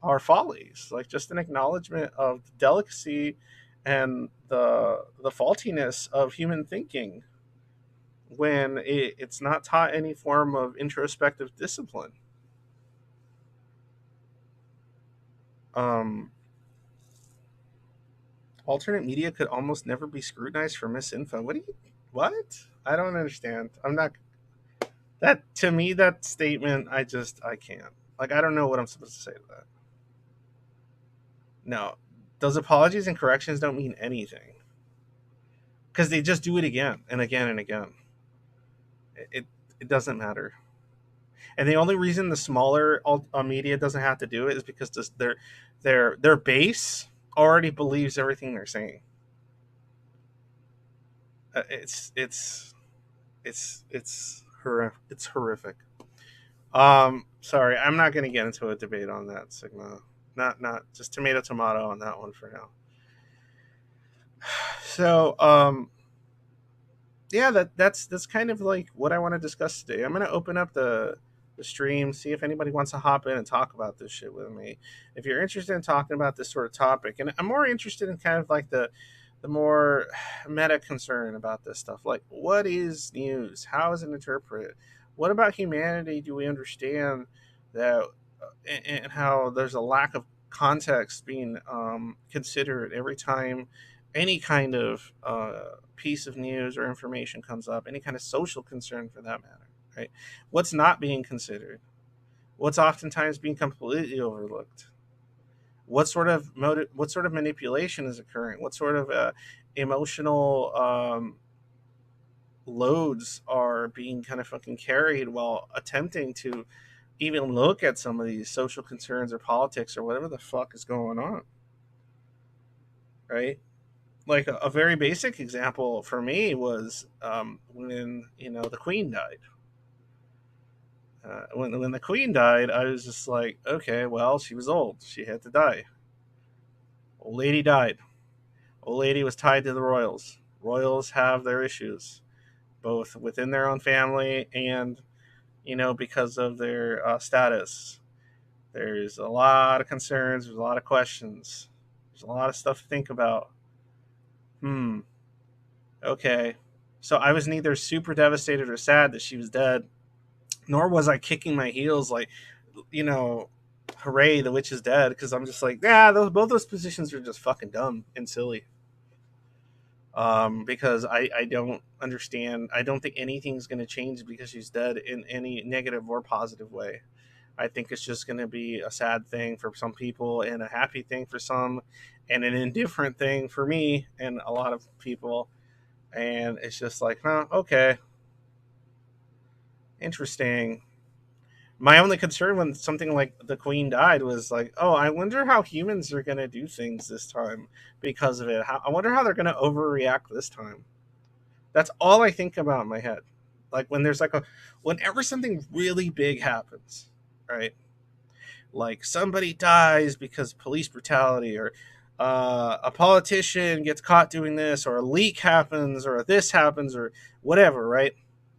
our follies, like just an acknowledgement of the delicacy and the faultiness of human thinking when it's not taught any form of introspective discipline. Um, alternate media could almost never be scrutinized for misinfo. What do you? What? I don't understand. I'm not. That to me, that statement, I can't. Like, I don't know what I'm supposed to say to that. No, those apologies and corrections don't mean anything because they just do it again and again and again. It doesn't matter. And the only reason the smaller media doesn't have to do it is because their base already believes everything they're saying. It's it's horrific. Sorry, I'm not going to get into a debate on that, Sigma. Not just tomato tomato on that one for now. So yeah, that's kind of like what I want to discuss today. I'm going to open up the stream, see if anybody wants to hop in and talk about this shit with me. If you're interested in talking about this sort of topic, and I'm more interested in kind of like the more meta concern about this stuff, like what is news? How is it interpreted? What about humanity do we understand that, and how there's a lack of context being considered every time any kind of piece of news or information comes up, any kind of social concern for that matter, right? What's not being considered? What's oftentimes being completely overlooked? What sort of manipulation is occurring? What sort of emotional loads are being kind of fucking carried while attempting to even look at some of these social concerns or politics or whatever the fuck is going on, right? Like a very basic example for me was when the Queen died. When the Queen died, I was just like, okay, well, she was old. She had to die. Old lady died. Old lady was tied to the royals. Royals have their issues. both within their own family and because of their status. There's a lot of concerns. There's a lot of questions. There's a lot of stuff to think about. Hmm. Okay. So I was neither super devastated or sad that she was dead, nor was I kicking my heels like, you know, hooray, the witch is dead. Because I'm just like, yeah, both those positions are just fucking dumb and silly. Because I don't understand. I don't think anything's going to change because she's dead in any negative or positive way. I think it's just going to be a sad thing for some people and a happy thing for some and an indifferent thing for me and a lot of people. And it's just like, huh, okay, interesting. My only concern when something like the Queen died was like, oh, I wonder how humans are going to do things this time because of it. I wonder how they're going to overreact this time. That's all I think about in my head. Like when there's like whenever something really big happens, right? Like somebody dies because of police brutality, or a politician gets caught doing this, or a leak happens, or this happens, or whatever, right?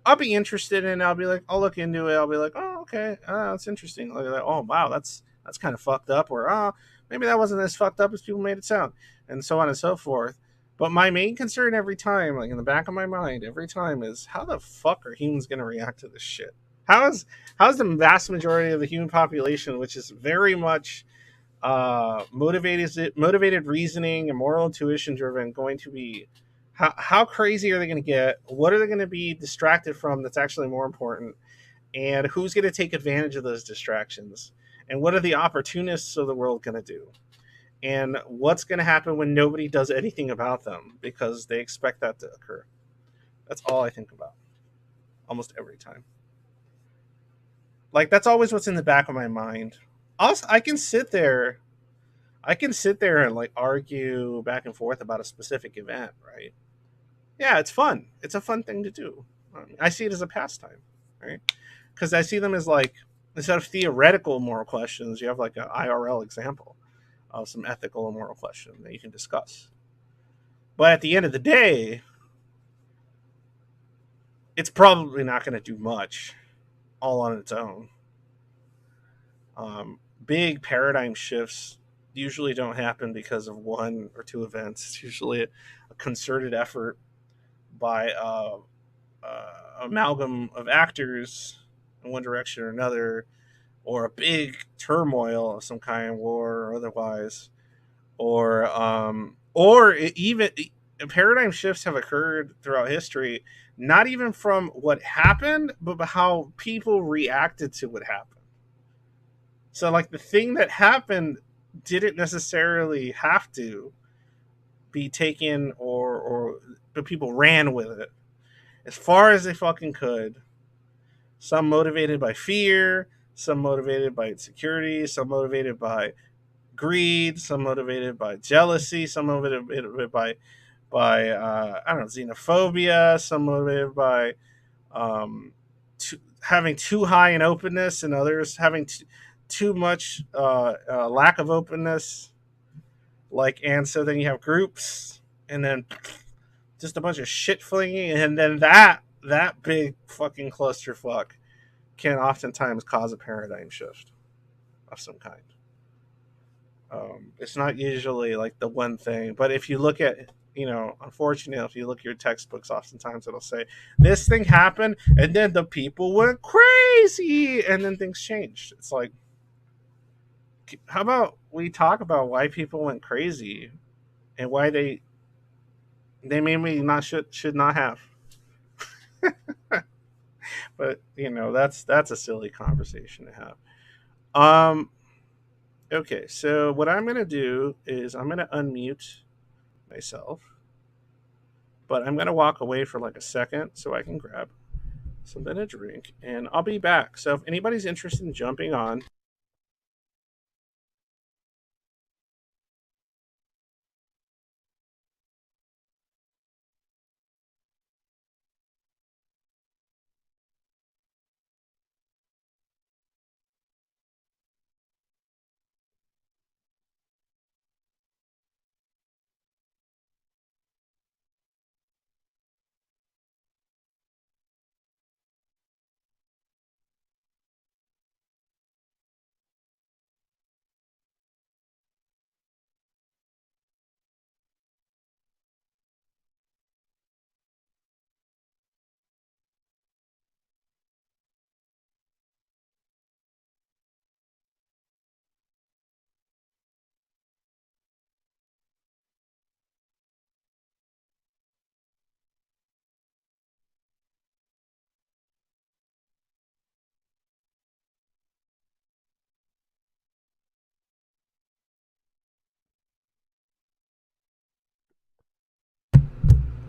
I'll be interested in it. I'll be like, I'll look into it. I'll be like, oh, okay, that's interesting. Like, oh, wow, that's kind of fucked up, or oh, maybe that wasn't as fucked up as people made it sound, and so on and so forth. But my main concern every time, like in the back of my mind, every time is how the fuck are humans going to react to this shit? How is how's the vast majority of the human population, which is very much motivated reasoning and moral intuition driven, going to be how crazy are they going to get? What are they going to be distracted from that's actually more important? And who's going to take advantage of those distractions? And what are the opportunists of the world going to do? And what's going to happen when nobody does anything about them because they expect that to occur? That's all I think about almost every time. Like that's always what's in the back of my mind. Also, I can sit there and like argue back and forth about a specific event, right? Yeah, it's fun. It's a fun thing to do. I see it as a pastime, right? Because I see them as like instead of theoretical moral questions, you have like an IRL example of some ethical and moral question that you can discuss. But at the end of the day, it's probably not going to do much all on its own. Big paradigm shifts usually don't happen because of one or two events. It's usually a concerted effort by amalgam of actors in one direction or another, or a big turmoil of some kind, war or otherwise, or even paradigm shifts have occurred throughout history, not even from what happened, but how people reacted to what happened. So, like the thing that happened didn't necessarily have to be taken, or but people ran with it as far as they fucking could. Some motivated by fear, some motivated by insecurity, some motivated by greed, some motivated by jealousy, some motivated by I don't know, xenophobia, some motivated by having too high an openness, and others having too much lack of openness. Like, and so then you have groups, and then just a bunch of shit flinging, and then that big fucking clusterfuck can oftentimes cause a paradigm shift of some kind. It's not usually like the one thing, but if you look at, unfortunately, if you look at your textbooks, oftentimes it'll say this thing happened, and then the people went crazy, and then things changed. It's like, how about we talk about why people went crazy and why they maybe not should not have. But that's a silly conversation to have. Okay, so what I'm gonna do is I'm gonna unmute myself, but I'm gonna walk away for like a second so I can grab something to drink, and I'll be back. So if anybody's interested in jumping on,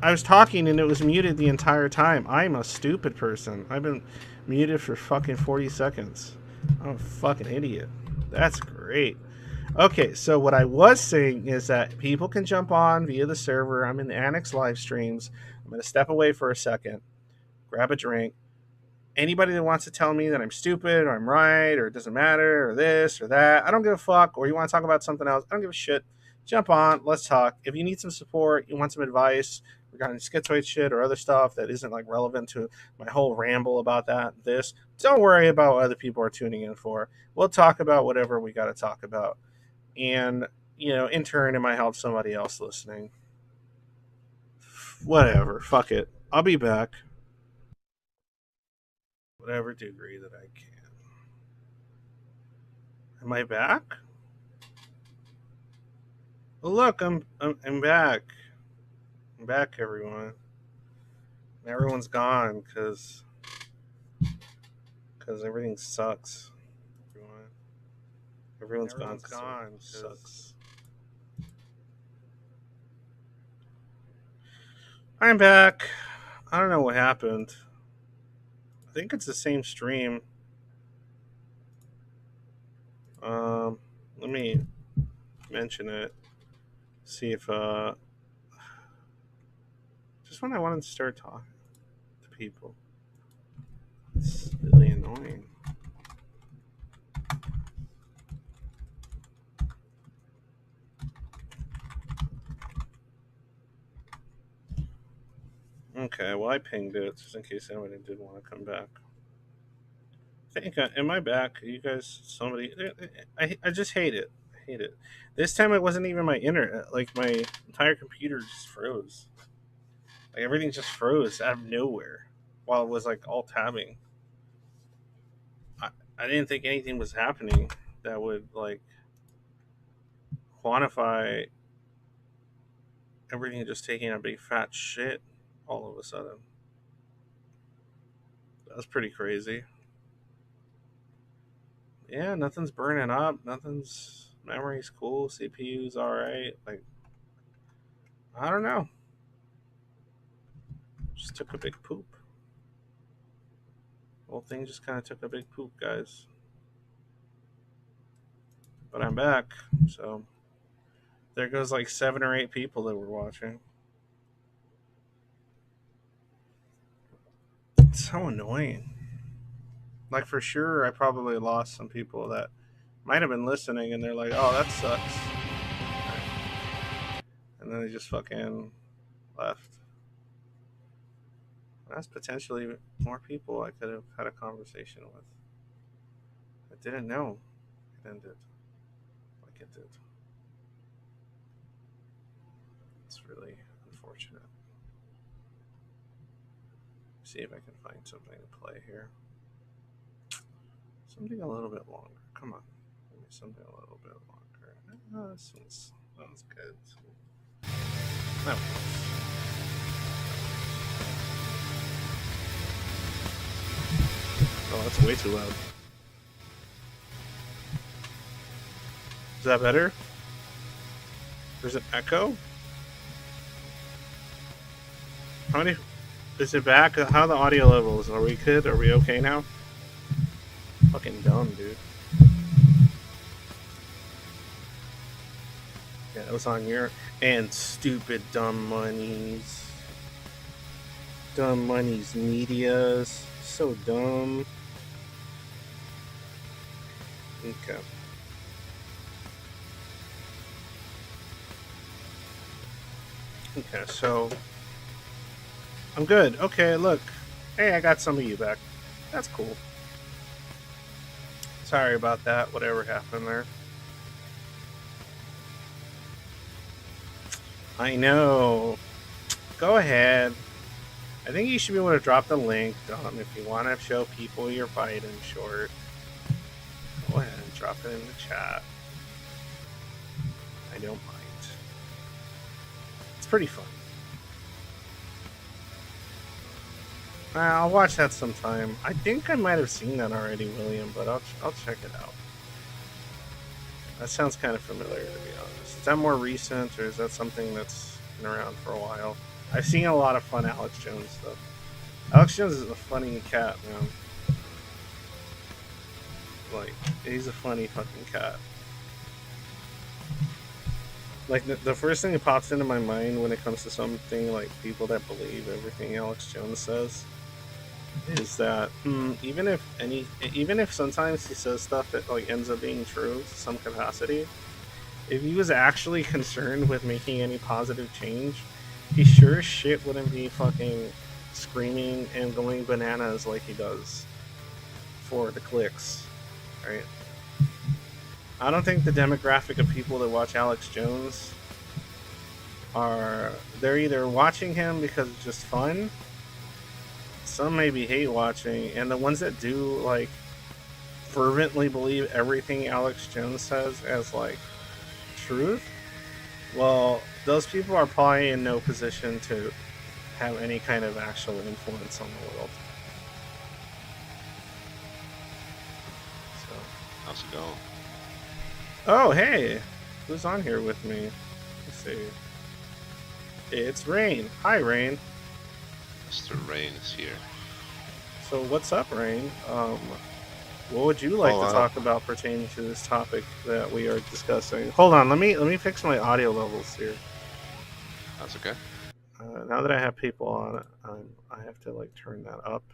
I was talking and it was muted the entire time. I'm a stupid person. I've been muted for fucking 40 seconds. I'm a fucking idiot. That's great. Okay, so what I was saying is that people can jump on via the server. I'm in the Annex live streams. I'm going to step away for a second, grab a drink. Anybody that wants to tell me that I'm stupid or I'm right or it doesn't matter or this or that, I don't give a fuck. Or you want to talk about something else, I don't give a shit. Jump on, let's talk. If you need some support, you want some advice regarding schizoid shit or other stuff that isn't like relevant to my whole ramble about this, don't worry about what other people are tuning in for. We'll talk about whatever we got to talk about. And, in turn, it might help somebody else listening. Whatever, fuck it. I'll be back. Whatever degree that I can. Am I back? Well, look, I'm back. I'm back, everyone. Everyone's gone because everything sucks. Everyone's gone. Sucks. I'm back. I don't know what happened. I think it's the same stream. Let me mention it. See if just when I wanted to start talking to people. It's really annoying. Okay, well I pinged it just in case anybody did want to come back. Am I back? You guys, somebody? I just hate it. I hate it. This time it wasn't even my internet. Like my entire computer just froze. Like everything just froze out of nowhere while it was like all tabbing. I didn't think anything was happening that would like quantify everything just taking a big fat shit all of a sudden. That was pretty crazy. Yeah, nothing's burning up. Nothing's memory's cool. CPU's all right. Like I don't know. Just took a big poop. Whole thing just kind of took a big poop, guys. But I'm back, so there goes like 7 or 8 people that were watching. It's so annoying. Like for sure, I probably lost some people that might have been listening, and they're like, "Oh, that sucks," and then they just fucking left. That's potentially more people I could have had a conversation with. I didn't know it ended like it did. It's really unfortunate. See if I can find something to play here. Something a little bit longer. Come on. Give me something a little bit longer. Oh, this one's good. That works. Oh, that's way too loud. Is that better? There's an echo? How many? Is it back? How are the audio levels? Are we good? Are we okay now? Fucking dumb, dude. Yeah, it was on your and stupid dumb monies. Dumb monies medias. So dumb. Okay. Okay, so I'm good. Okay, look. Hey, I got some of you back. That's cool. Sorry about that. Whatever happened there. I know. Go ahead. I think you should be able to drop the link if you want to show people your Biden short. Go ahead and drop it in the chat. I don't mind. It's pretty fun. I'll watch that sometime. I think I might have seen that already, William, but I'll check it out. That sounds kind of familiar, to be honest. Is that more recent, or is that something that's been around for a while? I've seen a lot of fun Alex Jones stuff. Alex Jones is a funny cat, man. Like, he's a funny fucking cat. Like, the first thing that pops into my mind when it comes to something like people that believe everything Alex Jones says is that even if sometimes he says stuff that like ends up being true to some capacity, if he was actually concerned with making any positive change, he sure as shit wouldn't be fucking screaming and going bananas like he does for the clicks, right? I don't think the demographic of people that watch Alex Jones are they're either watching him because it's just fun. Some maybe hate watching, and the ones that do like fervently believe everything Alex Jones says as like truth. Well, those people are probably in no position to have any kind of actual influence on the world. So, How's it going? oh hey, who's on here with me? Let's see. It's Rain. Hi, Rain. Mr. Rain is here. So what's up, Rain? What would you like to Oh, talk about pertaining to this topic that we are discussing? Hold on, let me fix my audio levels here. that's okay. Now that I have people on, I have to like turn that up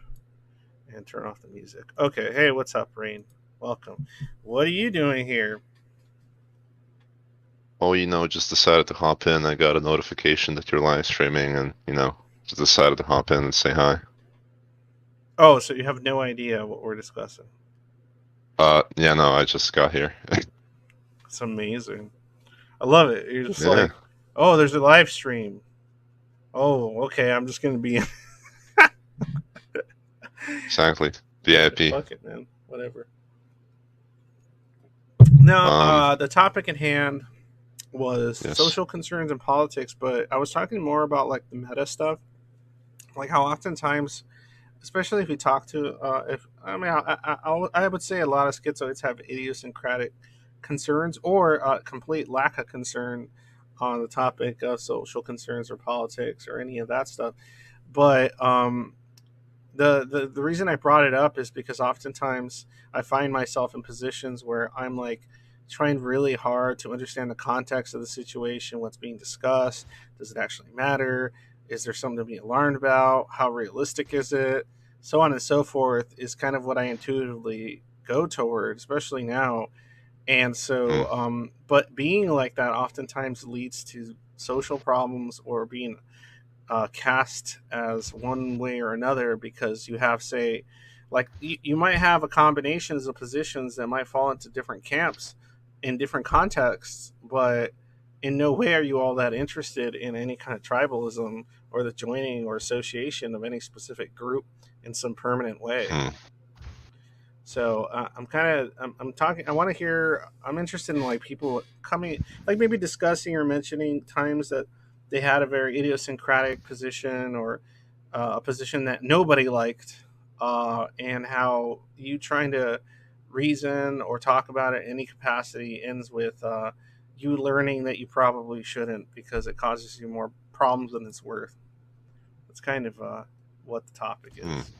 and turn off the music. Okay, hey, what's up, Rain? Welcome. What are you doing here? Oh, just decided to hop in. I got a notification that you're live streaming and, just decided to hop in and say hi. Oh, so you have no idea what we're discussing? Yeah, no, I just got here. It's amazing. I love it. You're just Yeah, like, oh, there's a live stream. Oh, okay. I'm just gonna be. exactly. VIP. Fuck it, man. Whatever. Now, Um, the topic at hand was yes. social concerns and politics, but I was talking more about like the meta stuff, like how oftentimes, especially if you talk to, if I mean, I would say a lot of schizoids have idiosyncratic concerns or a complete lack of concern on the topic of social concerns or politics or any of that stuff. But the reason I brought it up is because oftentimes I find myself in positions where I'm like trying really hard to understand the context of the situation, what's being discussed, does it actually matter? Is there something to be alarmed about? How realistic is it? So on and so forth is kind of what I intuitively go toward, especially now. And Mm, so, but being like that oftentimes leads to social problems or being cast as one way or another because you have, say, like you might have a combinations of positions that might fall into different camps in different contexts, but in no way are you all that interested in any kind of tribalism or the joining or association of any specific group in some permanent way. mm, So I'm kind of I'm talking. I want to hear. I'm interested in like people coming, like maybe discussing or mentioning times that they had a very idiosyncratic position or a position that nobody liked, and how you trying to reason or talk about it in any capacity ends with you learning that you probably shouldn't because it causes you more problems than it's worth. That's kind of what the topic mm. is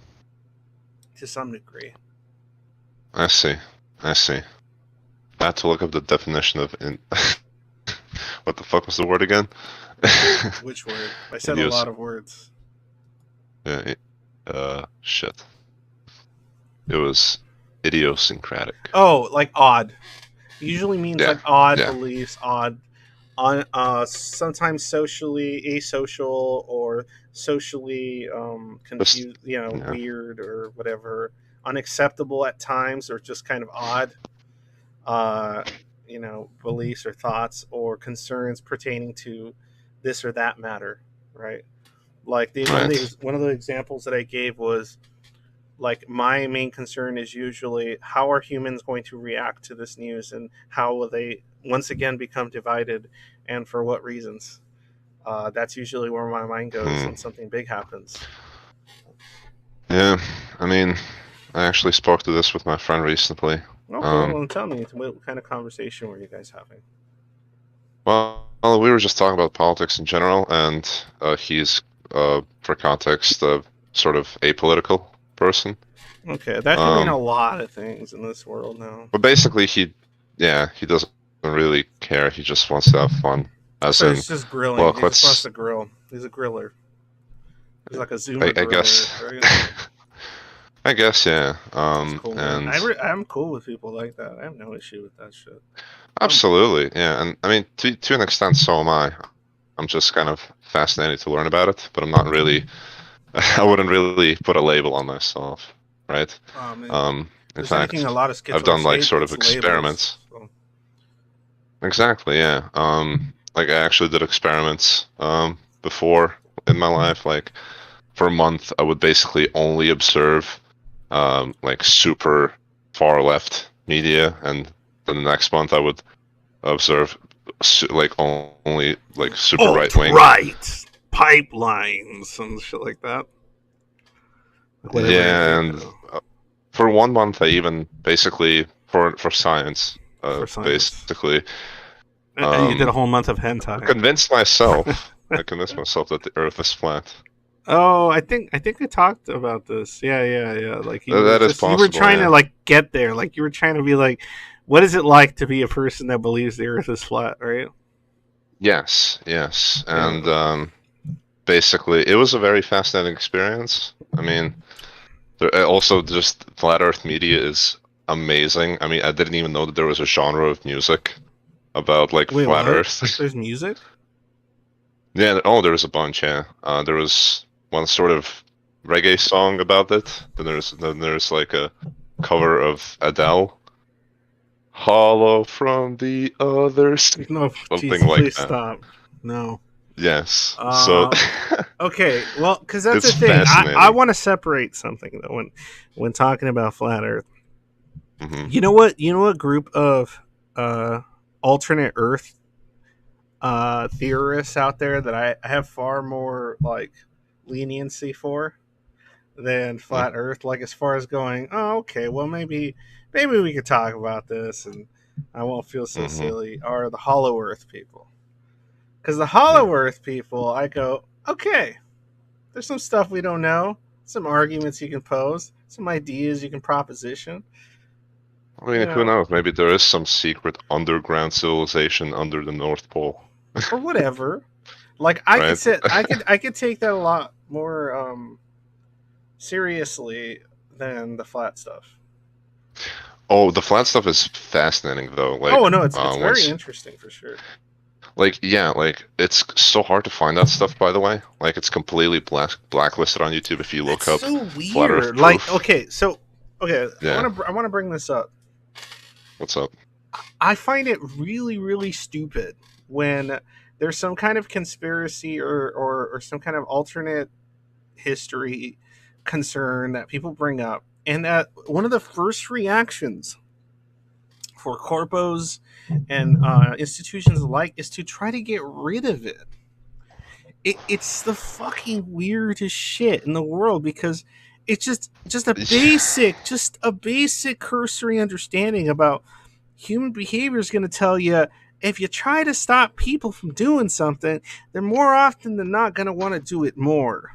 to some degree. I see. I see. I had to look up the definition of what the fuck was the word again? Which word? I said a Idios. lot of words. Uh, shit. It was idiosyncratic. Oh, like odd. Usually means Yeah. like odd Yeah. beliefs, odd, on sometimes socially asocial or socially Just confused, yeah. weird or whatever, unacceptable at times, or just kind of odd, uh, beliefs or thoughts or concerns pertaining to this or that matter, right? Like the one of Right. the one of the examples that I gave was like my main concern is usually how are humans going to react to this news and how will they once again become divided and for what reasons. That's usually where my mind goes Hmm. when something big happens. Yeah. I mean, I actually spoke to this with my friend recently. Okay, Um, well, tell me, what kind of conversation were you guys having? Well, we were just talking about politics in general, and he's, for context, a sort of apolitical person. Okay, that can mean a Um, lot of things in this world now. but basically, yeah, he doesn't really care. He just wants to have fun. As So in, he's just grilling. well, He just wants to grill. He's a griller. He's like a Zoomer I griller, guess, right? I guess, yeah. That's cool, man. And I'm cool with people like that. I have no issue with that shit. Um, absolutely, yeah. And I mean, to an extent, so am I. I'm just kind of fascinated to learn about it, but I'm not really. I wouldn't really put a label on myself, right? man, In there's making fact, a lot of I've schizoid done like sort of statements, labels. experiments. So. Exactly, yeah. Like I actually did experiments before in my life. Like for a month, I would basically only observe like super far left media, and then the next month I would observe like only like super right Alt wing. right pipelines and shit like that. Like whatever it Yeah, is, and for 1 month, I even basically for science, for science. basically, And you did a um, whole month of hentai. convinced myself. I convinced myself that the Earth is flat. Oh, I think I talked about this. Yeah. Like That is you were possible. trying to Yeah. like get there. Like you were trying to be like, what is it like to be a person that believes the Earth is flat, right? Yes. Yes. And Yeah. basically, it was a very fascinating experience. I mean, also just flat Earth media is amazing. I mean, I didn't even know that there was a genre of music about like Wait, flat what? Earth. There's music? Yeah, oh, there was a bunch, yeah. There was one sort of reggae song about it. Then there's like a cover of Adele, "Hollow from the Others," No, something jeez, like please that. stop. No. Yes. So Uh, okay. Well, because that's it's the thing. I fascinating. want to separate something though when talking about flat Earth. Hmm. You know what? You know what group of uh alternate Earth theorists out there that I have far more like leniency for than flat Earth. Like as far as going, oh, okay, well maybe we could talk about this and I won't feel so Hmm. silly. Are the Hollow Earth people? Because the Hollow Earth people, I go, okay, there's some stuff we don't know, some arguments you can pose, some ideas you can proposition. I mean, You who know, knows? Maybe there is some secret underground civilization under the North Pole, or whatever. Like I could right? sit, I could take that a lot more seriously than the flat stuff. Oh, the flat stuff is fascinating though. Oh Like, no, it's very once interesting for sure. like yeah, like it's so hard to find that stuff. By the way, like it's completely blacklisted on YouTube if you That's look up so flat Earth weird. Like, proof. okay, so okay, Yeah, I want to bring this up. what's up? I find it really really stupid when there's some kind of conspiracy or some kind of alternate history concern that people bring up, and that one of the first reactions for corpos and institutions alike is to try to get rid of it. It's the fucking weirdest shit in the world because it's just a basic cursory understanding about human behavior is going to tell you if you try to stop people from doing something, they're more often than not going to want to do it more,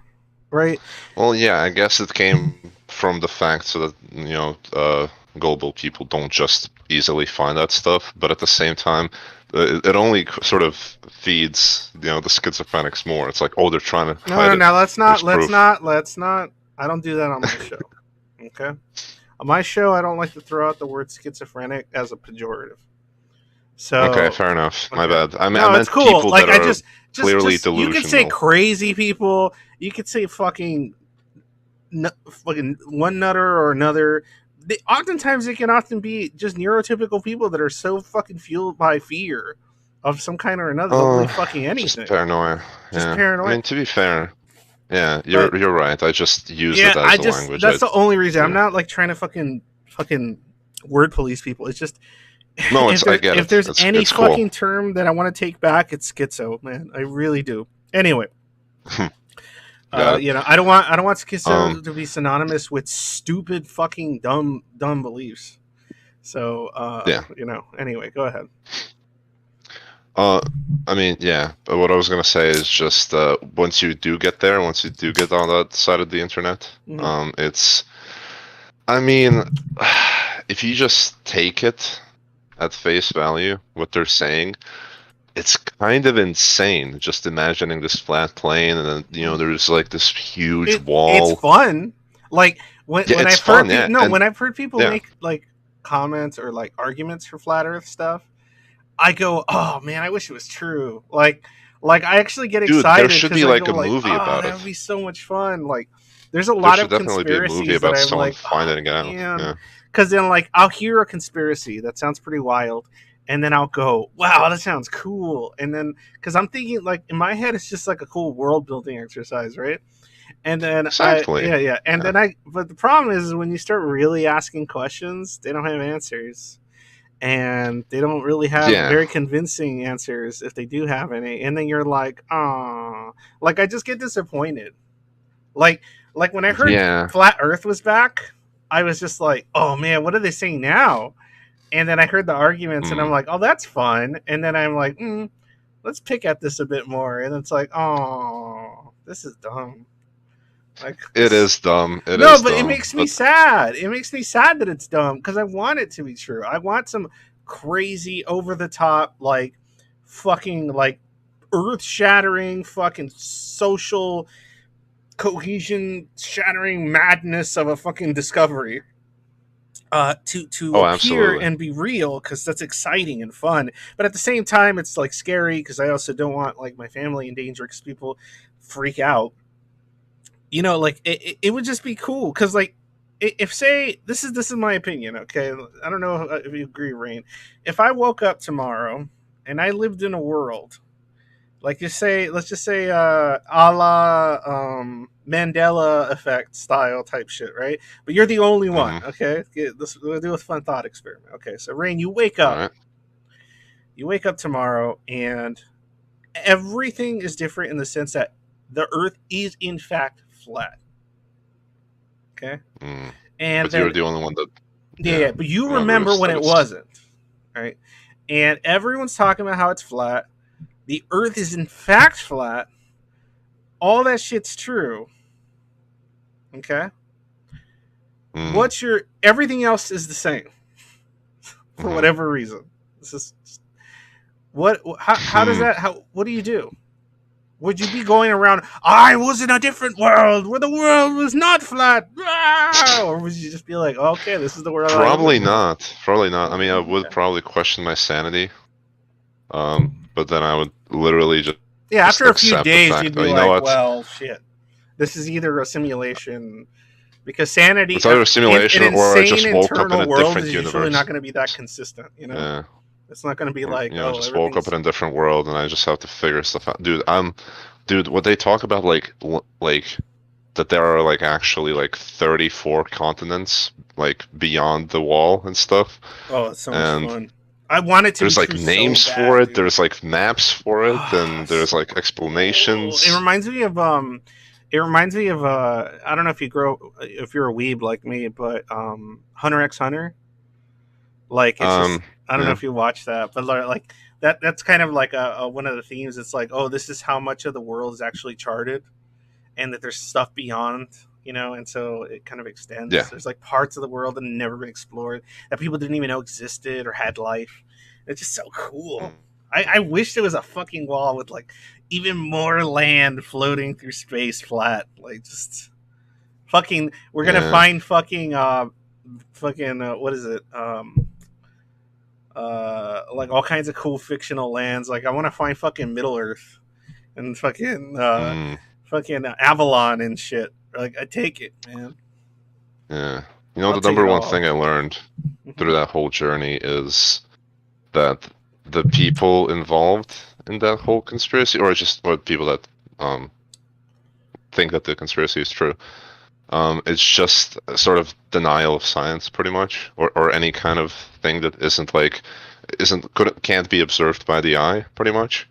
right? Well, yeah, I guess it came from the fact so that global people don't just easily find that stuff, but at the same time, it only sort of feeds the schizophrenics more. It's like, oh, they're trying to No, hide no, it. no. There's proof. Let's not. I don't do that on my show. Okay, on my show, I don't like to throw out the word schizophrenic as a pejorative. Okay, So, fair enough. My okay, bad. I no, it's meant cool. people Like that I are clearly just you could say delusional. crazy people. You could say fucking one nutter or another. Oftentimes it can often be just neurotypical people that are so fucking fueled by fear of some kind or another. They'll believe fucking Just anything. paranoia. Just Yeah. I paranoid. mean, to be fair, yeah, But you're right. I just used yeah, it as a language. that's the only reason. I'm Yeah. not like trying to fucking word police people. It's just No, I get if it. there's any It's cool. fucking term that I want to take back, it's schizo, man. I really do. Anyway, Got it. I don't want Um, schizo to be synonymous with stupid fucking dumb beliefs. So yeah. anyway, go ahead. Uh, I mean, yeah, but what I was gonna say is just once you do get there, once you do get on that side of the internet, Mhm. it's, I mean, if you just take it at face value, what they're saying, it's kind of insane. Just imagining this flat plane, and then there's like this huge It's wall. fun. Like Yeah, when it's I've heard fun, people yeah, no, and when I've heard people yeah, make like comments or like arguments for flat Earth stuff, I go, oh man, I wish it was true. Like I actually get dude, there excited should because be I like go a like, movie oh, about that it. would be so much fun. Like there's a There lot should of definitely be a movie conspiracies that about I'm someone like, oh finding it out. man, Yeah, because then like I'll hear a conspiracy that sounds pretty wild, and then I'll go, wow, that sounds cool, and then because I'm thinking like in my head it's just like a cool world building exercise, right? And then exactly. yeah, and Yeah, then but the problem is when you start really asking questions, they don't have answers, and they don't really have yeah, very convincing answers if they do have any. And then you're like, oh, like I just get disappointed. Like like when I heard yeah. flat Earth was back, I was just like, oh man, what are they saying now? And then I heard the arguments, and I'm Mm. like, oh, that's fun. And then I'm like, let's pick at this a bit more. And it's like, oh, this is dumb. Like It this. is dumb. It No, is but it dumb. makes me But sad. It makes me sad that it's dumb because I want it to be true. I want some crazy, over the top, like fucking, like earth shattering, fucking social cohesion shattering madness of a fucking discovery. To oh, appear absolutely. and be real because that's exciting and fun, but at the same time it's like scary because I also don't want like my family in danger because people freak out. Like it would just be cool because like if say this is my opinion, okay, I don't know if you agree, Rain. If I woke up tomorrow and I lived in a world like let's just say a la Mandela effect style type shit, right? But you're the only one, Hmm. okay? We'll do a fun thought experiment. Okay, so Rain, All right. you wake up tomorrow and everything is different in the sense that the earth is in fact flat, okay? Mm. And But you're then the only one that, yeah, yeah, but you remember remembers when that it it's. wasn't, right? And everyone's talking about how it's flat. The earth is in fact flat. All that shit's true. Okay. Mm. What's your everything else is the same for Hmm. whatever reason. This is what how does Hmm. that how what do you do? Would you be going around? I was in a different world where the world was not flat, ah! Or would you just be like, okay, this is the world I live Probably in? not. Probably not. I mean, I would Okay. probably question my sanity. But then I would literally Yeah, just after a few accept the days, fact you'd that be you know like, what, well, shit. This is either a simulation because sanity it's either a in an simulation or I insane just woke up in internal a world different is usually not universe. going to be that consistent. Yeah. It's not going to be Or, like, oh, just woke up everything's in a different world and I just have to figure stuff out. Dude, what they talk about, like that there are like actually like 34 continents like beyond the wall and stuff, oh, it's so much and fun. I want it to be there's like true so names for bad, it, dude. there's like maps for it, and there's So like cool. It explanations. reminds me of I don't know if you're a weeb like me, but Hunter x Hunter. Like it's just I don't know Yeah. if you watch that, but like that's kind of like a one of the themes. It's like, oh, this is how much of the world is actually charted, and that there's stuff beyond, and so it kind of Yeah. extends. There's like parts of the world that have never been explored that people didn't even know existed or had life. It's just so cool. Mm. I wish there was a fucking wall with like even more land floating through space flat. Like just fucking, we're gonna Yeah. find fucking what is it? Like all kinds of cool fictional lands. Like I want to find fucking Middle Earth and Mm. fucking Avalon and shit. Like I take it, man. Yeah. I'll The take number it one all. thing I learned Hmm. through that whole journey is that the people involved in that whole conspiracy, or people that um think that the conspiracy is true, it's just a sort of denial of science, pretty much, or any kind of thing that isn't can't be observed by the eye, pretty much.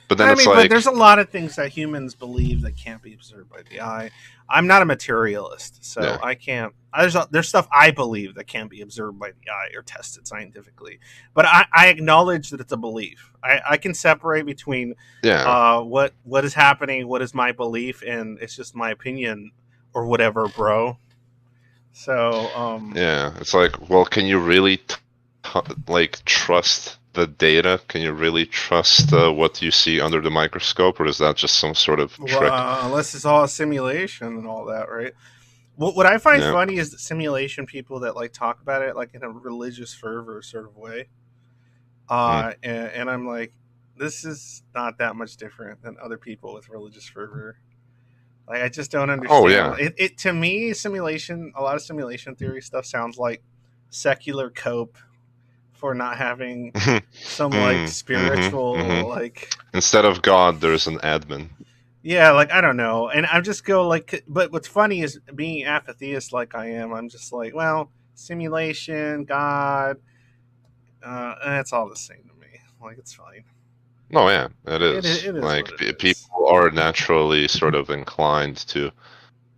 But then I it's mean, but there's like, a lot of things that humans believe that can't be observed by the eye. I'm not a materialist, so yeah, I can't. There's stuff I believe that can't be observed by the eye or tested scientifically, but I acknowledge that it's a belief. I can separate between yeah, what is happening, what is my belief, and it's just my opinion or whatever, bro. So yeah. It's like, well, can you really like trust the data? Can you really trust what you see under the microscope, or is that just some sort of trick? unless it's all a simulation and all that, right? What I find Yeah. funny is the simulation people that like talk about it like in a religious fervor sort of way. Mm. And I'm like, this is not that much different than other people with religious fervor. Like, I just don't Oh understand. yeah. It to me, simulation, a lot of simulation theory stuff sounds like secular cope for not having some like spiritual like Instead of God, there's an admin. yeah, like I don't know. And I'm just go like, but what's funny is being apatheist like I am. I'm just like, well, simulation, God, it's all the same to me. Like it's fine. No, yeah, it is. It is what Like it is. people are naturally sort of inclined to,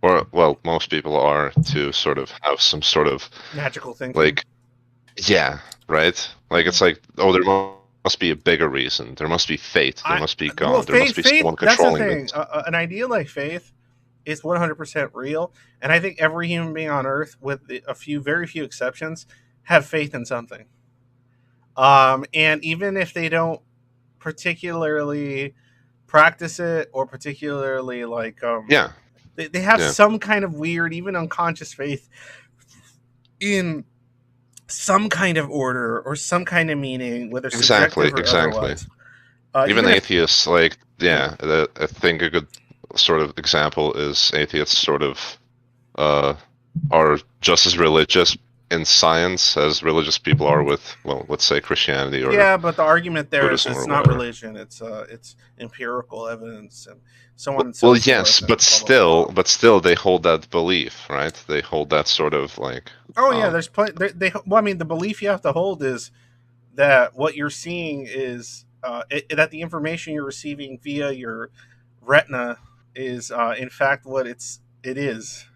or well, most people are to sort of have some sort of Magical thinking. like, yeah, right. Like Yeah. it's like, oh, there must be a bigger reason. There must be fate. There I must be well, God. There must be faith. someone That's the controlling this. thing. An idea like faith is 100% real, and I think every human being on Earth, with a few, very few exceptions, have faith in something. And even if they don't particularly practice it or particularly like Yeah, they have yeah, some kind of weird, even unconscious faith in some kind of order or some kind of meaning, whether exactly, subjective or exactly. otherwise. Even Even if atheists, like, yeah, yeah, I think a good sort of example is atheists sort of uh, are just as religious in science as religious people are with, well, let's say Christianity or yeah, but the argument there is Buddhism it's or not whatever. religion; it's empirical evidence and so on and so Well, forth yes, and blah blah blah. but still, they hold that belief, right? They hold that sort of like, Oh yeah, um, there's plenty. Well, I mean, the belief you have to hold is that what you're seeing is that the information you're receiving via your retina is in fact what it is,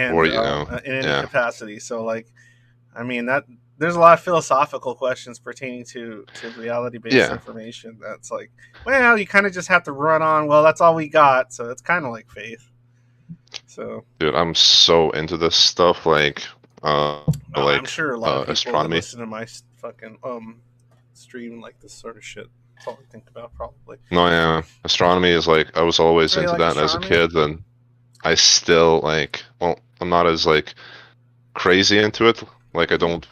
or and in any yeah, capacity. So like, I mean that there's a lot of philosophical questions pertaining to reality based yeah, information. That's like, well, you kind of just have to run on. Well, that's all we got. So it's kind of like faith. So dude, I'm so into this stuff, I'm like sure a lot of people that astronomy. listen to my fucking stream like this sort of shit. That's all I think about probably. No, yeah, astronomy is like I was always Oh, you into like that as a astronomy? kid, and I still like. Well, I'm not as like crazy into it. Like I Yeah. don't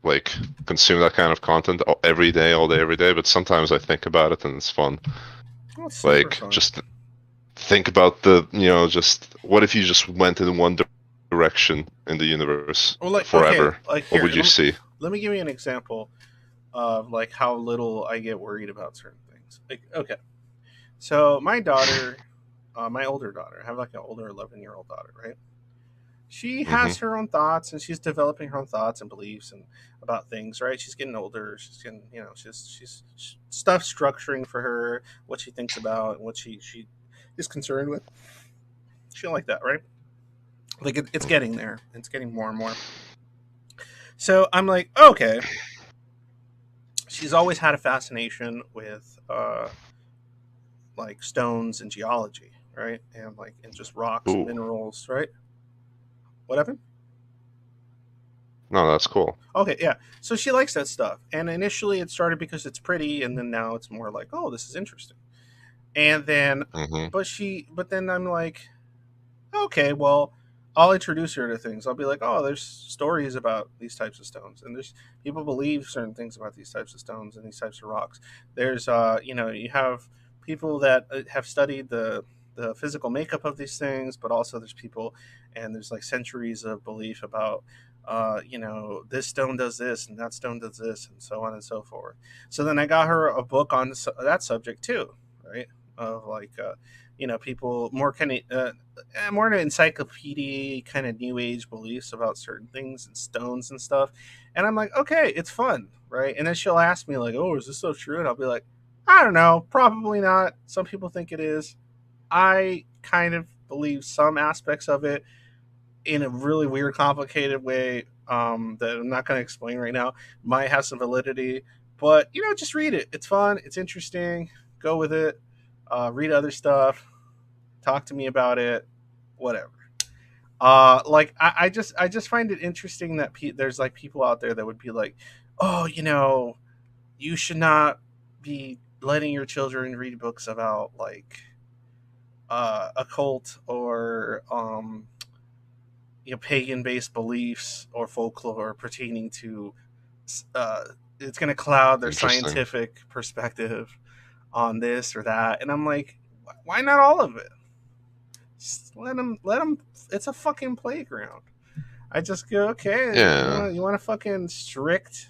like consume that kind of content every day, all day, every day. But sometimes I think about it, and it's fun. Well, it's super Like fun. just think about just what if you just went in one direction in the universe Well, like okay, forever? like What here, would you see? let me give you an example of like how little I get worried about certain things. Like, okay, so my daughter, my older daughter, I have like an older 11-year-old daughter, right? She Hmm. has her own thoughts and she's developing her own thoughts and beliefs and about things, right? She's getting older. She's getting, she's stuff structuring for her, what she thinks about, and what she is concerned with. Shit like that, right? Like it's getting there. It's getting more and more. So I'm like, okay. She's always had a fascination with like stones and geology, right? And like and just rocks and Ooh, minerals, right? What happened? no, that's cool. Okay, yeah. So she likes that stuff. And initially it started because it's pretty, and then now it's more like, oh, this is interesting. And then, Hmm. but then I'm like, okay, well, I'll introduce her to things. I'll be like, oh, there's stories about these types of stones, and there's people believe certain things about these types of stones and these types of rocks. There's, you have people that have studied the physical makeup of these things, but also there's people, and there's like centuries of belief about. This stone does this and that stone does this, and so on and so forth. So then I got her a book on that subject too, right? Of like, people more kind of more an encyclopedia kind of new age beliefs about certain things and stones and stuff. And I'm like, okay, it's fun, right? And then she'll ask me like, oh, is this so true? And I'll be like, I don't know. Probably not. Some people think it is. I kind of believe some aspects of it in a really weird, complicated way that I'm not going to explain right now. Might have some validity, but just read it. It's fun. It's interesting. Go with it. Read other stuff. Talk to me about it. Whatever. Like I just find it interesting that there's like people out there that would be like, oh, you should not be letting your children read books about like occult or pagan based beliefs or folklore pertaining to uh, it's going to cloud their Interesting. scientific perspective on this or that. And I'm like, why not all of it? Just let them. It's a fucking playground. I just go, okay, Yeah. you want a fucking strict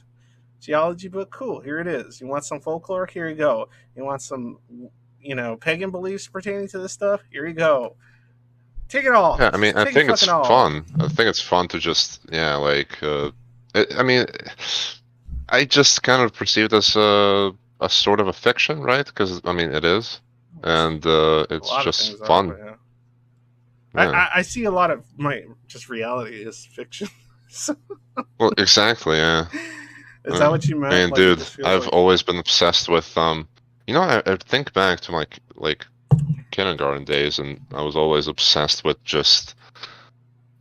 geology book? Cool, here it is. You want some folklore? Here you go. You want some, pagan beliefs pertaining to this stuff? Here you go. Take it all. Yeah, I mean, Just I take it think it's fucking all. fun. I think it's fun to just, yeah, like, I mean, I just kind of perceive it as a sort of a fiction, right? Because, I mean, it is. And A it's lot of just things are, but fun. yeah. I, Yeah. I, I see a lot of my just reality is fiction. So, Well, exactly, yeah. is that Yeah. what you I meant? mean, Like it dude, just feels I've like always been obsessed with, I think back to my, like, kindergarten days, and I was always obsessed with just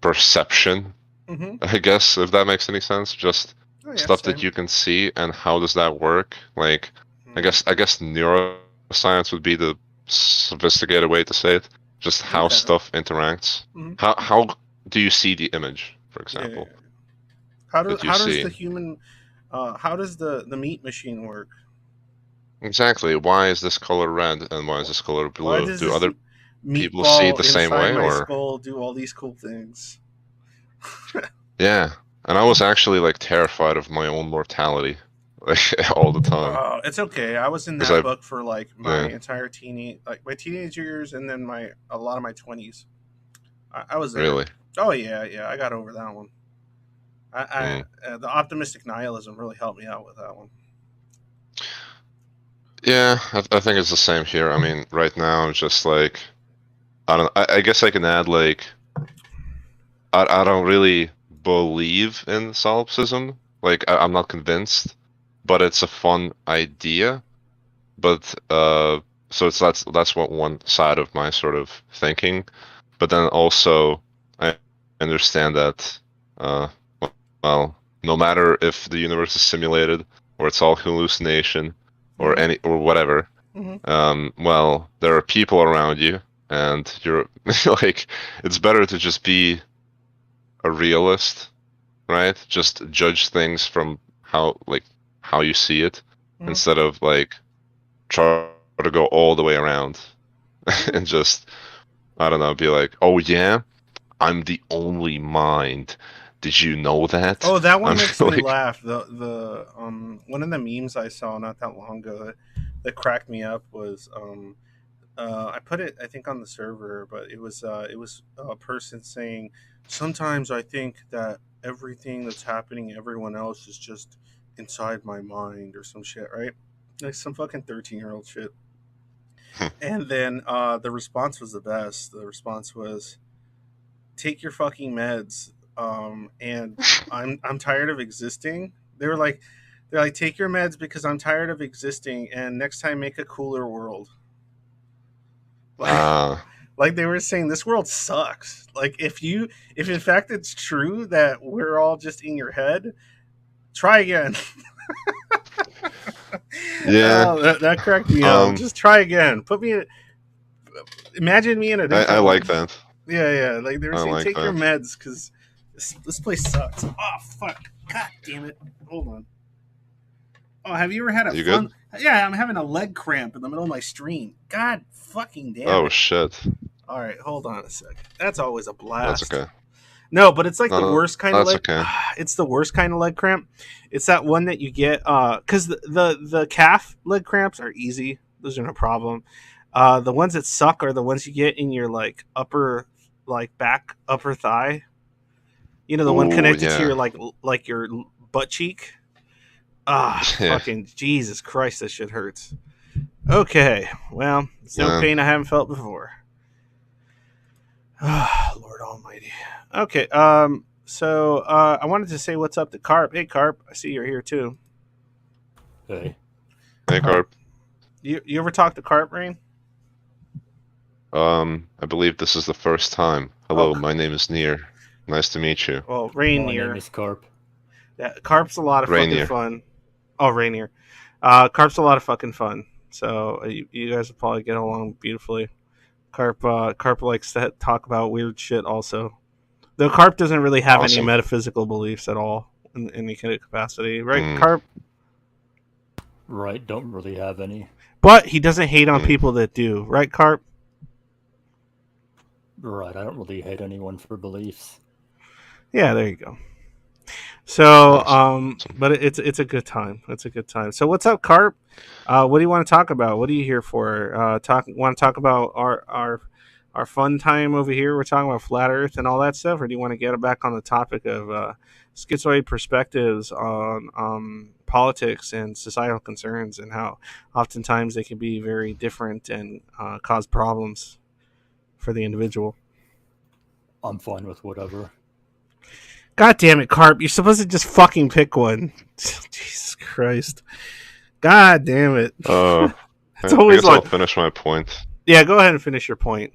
perception, mm-hmm. I guess, if that makes any sense. Just Oh yeah, stuff that same. you can see and how does that work? Like, Mm, I guess neuroscience would be the sophisticated way to say it. Just how okay. stuff interacts. Mm-hmm. How do you see the image, for Yeah, yeah, example, yeah. How does that you how does see? the human how does the meat machine work? Exactly. Why is this color red and why is this color Why blue? does Do this other people see it meatball the same inside way my or? skull do all these cool things? Yeah. And I was actually like terrified of my own mortality, like all the time. It's okay. I was in Because that I, book for like my yeah, entire my teenage years, and then my a lot of my 20s. I was there. really. Oh yeah, yeah. I got over that one. Mm. The optimistic nihilism really helped me out with that one. Yeah, I think it's the same here. I mean, right now I'm just like, I don't, I guess I can add like, I don't really believe in solipsism. Like, I'm not convinced, but it's a fun idea. But so that's what one side of my sort of thinking. But then also I understand that uh well, no matter if the universe is simulated or it's all hallucination or Mm-hmm. any or whatever, Mm-hmm. well, there are people around you and you're like it's better to just be a realist, right? Just judge things from how you see it Mm-hmm. instead of like try to go all the way around Mm-hmm. and just I don't know, be like, "Oh yeah, I'm the only mind. Did you know that?" Oh, that one I'm makes me like, laugh. The one of the memes I saw not that long ago that cracked me up was I put it I think on the server, but it was a person saying sometimes I think that everything that's happening to everyone else is just inside my mind or some shit, right? Like some fucking 13-year-old shit. And then the response was the best. The response was take your fucking meds. And I'm tired of existing. They're like take your meds because I'm tired of existing, and next time make a cooler world. Like ah, like they were saying this world sucks. Like if in fact it's true that we're all just in your head, try again. yeah. That cracked me up. Um, Just try again. Imagine me in a I different like life. that. Yeah, yeah. Like they were I saying, like take your that. meds because this place sucks. Oh fuck! God damn it! Hold on. Oh, have you ever had a You good? fun? Yeah, I'm having a leg cramp in the middle of my stream. God fucking damn Oh it! shit. All right, hold on a sec. That's always a That's blast. okay. No, but it's like No, the no, worst kind of that's leg. okay. It's the worst kind of leg cramp. It's that one that you get because the calf leg cramps are easy. Those are no problem. The ones that suck are the ones you get in your like upper like back upper thigh. The one Ooh, connected to yeah. your like your butt cheek. Ah, Yeah. fucking Jesus Christ, that shit hurts. Okay, well, it's no Man, pain I haven't felt before. Lord Almighty. Okay, so I wanted to say what's up to Carp. Hey, Carp, I see you're here too. Hey, hey Uh, Carp. you ever talk to Carp, Rain? I believe this is the first time. Oh, Hello, my name is Near. Nice to meet you. well, my name Rainier. is Carp. Yeah, Carp's a lot of fucking Rainier. fun. Oh, Rainier. Carp's a lot of fucking fun. So you guys will probably get along beautifully. Carp likes to talk about weird shit also. Though Carp doesn't really have any Awesome. metaphysical beliefs at all in any kind of capacity, right, Mm, Carp? Right, don't really have any. But he doesn't hate on mm. people that do, right, Carp? Right, I don't really hate anyone for beliefs. Yeah, there you go. So, Awesome. but it's a good time. It's a good time. So, what's up, Carp? What do you want to talk about? What are you here for? Want to talk about our fun time over here? We're talking about flat Earth and all that stuff, or do you want to get back on the topic of schizoid perspectives on politics and societal concerns and how oftentimes they can be very different and cause problems for the individual? I'm fine with whatever. God damn it, Carp! You're supposed to just fucking pick one. Jesus Christ! God damn it! Uh, It's I always guess I'll like, finish my point. yeah. Go ahead and finish your point.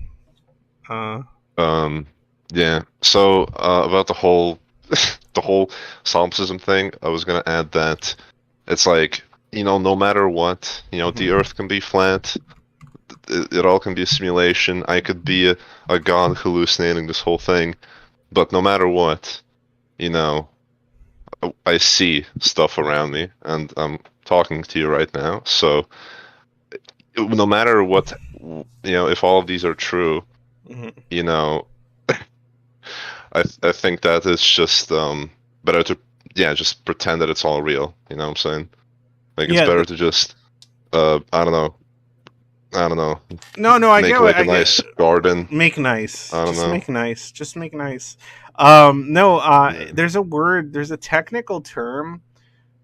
Uh, Um, yeah. So, about the whole, the whole solipsism thing, I was gonna add that it's like, no matter what, the mhm. Earth can be flat. It all can be a simulation. I could be a god hallucinating this whole thing, but no matter what, you know, I see stuff around me, and I'm talking to you right now. So no matter what, if all of these are true, Mhm. you know, I think that it's just better to just pretend that it's all real. You know what I'm saying? Like it's Yeah. better to just I don't know, No, no. I make get what like a I get. nice garden. Make nice. I don't Just know. make nice. Just make nice. No. Yeah. There's a word. There's a technical term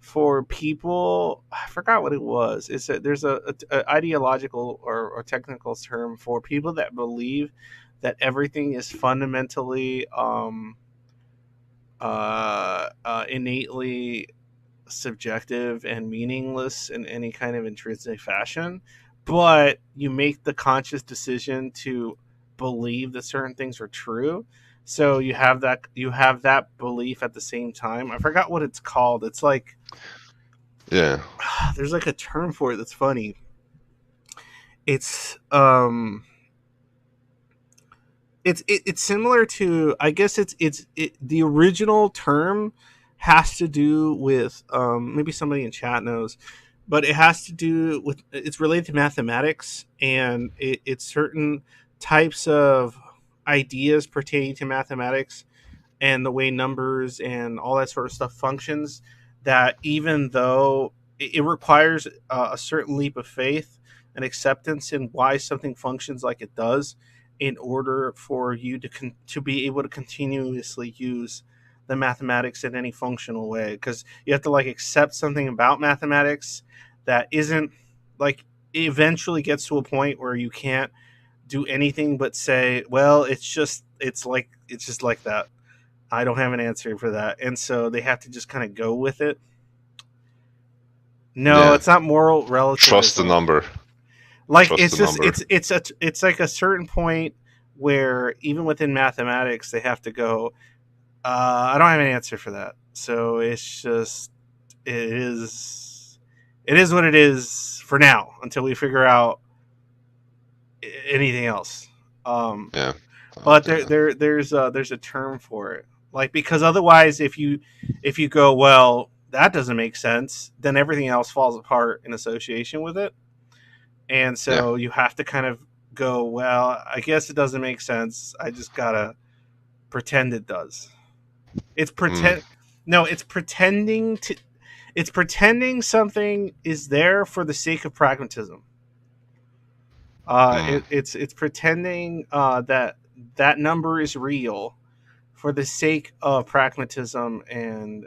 for people. I forgot what it was. There's a ideological or technical term for people that believe that everything is fundamentally innately subjective and meaningless in any kind of intrinsic fashion, but you make the conscious decision to believe that certain things are true. So you have that belief at the same time. I forgot what it's called. It's like Yeah. there's like a term for it that's funny. It's it's similar to, I guess the original term has to do with maybe somebody in chat knows, but it has to do with, it's related to mathematics, and it's certain types of ideas pertaining to mathematics and the way numbers and all that sort of stuff functions, that even though it requires a certain leap of faith and acceptance in why something functions like it does, in order for you to be able to continuously use the mathematics in any functional way, because you have to like accept something about mathematics that isn't like, it eventually gets to a point where you can't do anything but say, well, it's just like that. I don't have an answer for that. And so they have to just kind of go with it. No, Yeah. it's not moral Trust the relativism. number. Like Trust it's the just number. it's like a certain point where even within mathematics they have to go, I don't have an answer for that. So it's just it is it is what it is for now until we figure out anything else. Um Yeah. but Yeah. there's a term for it, like, because otherwise if you go, well, that doesn't make sense, then everything else falls apart in association with it, and Yeah. so you have to kind of go, well, I guess it doesn't make sense, I just gotta pretend it does. It's Mm, pretend No, it's pretending something is there for the sake of pragmatism. mm, It's pretending that that number is real for the sake of pragmatism and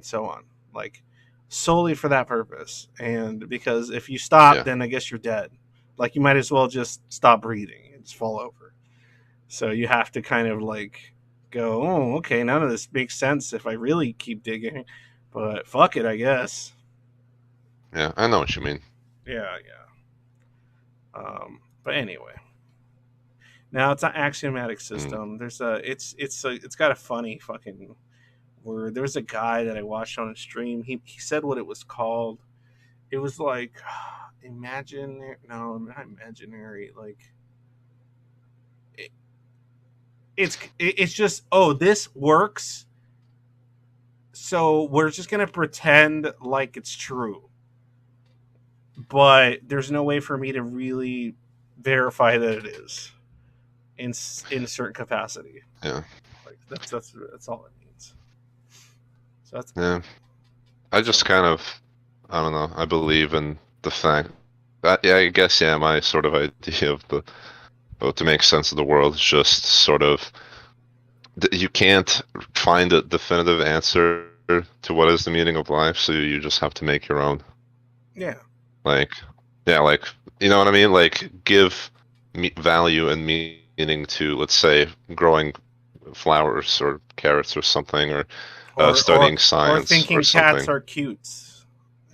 so on. Like, solely for that purpose. And because if you stop, then I guess you're dead. Like you might as well just stop breathing and just fall over. So you have to kind of like go, oh, okay, none of this makes sense if I really keep digging, but fuck it, I guess. Yeah, I know what you mean. Yeah. But anyway, now it's an axiomatic system. There's a, it's got a funny fucking word. There was a guy that I watched on a stream. He said what it was called. It was like imaginary. No, not imaginary. Like it's just, oh, this works, so we're just gonna pretend like it's true, but there's no way for me to really verify that it is in a certain capacity. Yeah. Like that's all it means. So that's Yeah. I just kind of, I don't know. I believe in the fact that, yeah, I guess, yeah, my sort of idea of to make sense of the world is just sort of, you can't find a definitive answer to what is the meaning of life, so you just have to make your own. Yeah. Like, yeah, like, you know what I mean? Like, give value and meaning to, let's say, growing flowers or carrots or something, or studying or science or thinking cats something. are cute,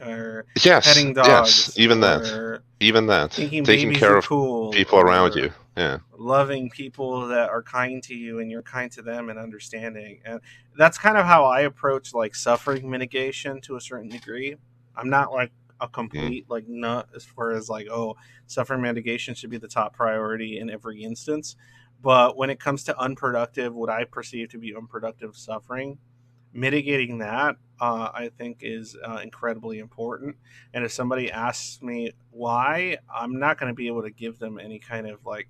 or Yes, petting yes, dogs, even that, or even that, thinking taking babies care are of cool, people around or you. Yeah, loving people that are kind to you and you're kind to them, and understanding. And that's kind of how I approach like suffering mitigation to a certain degree. I'm not like a mm, complete like nut as far as like, oh, suffering mitigation should be the top priority in every instance, but when it comes to unproductive, what I perceive to be unproductive suffering, mitigating that, I think is incredibly important. And if somebody asks me why, I'm not going to be able to give them any kind of like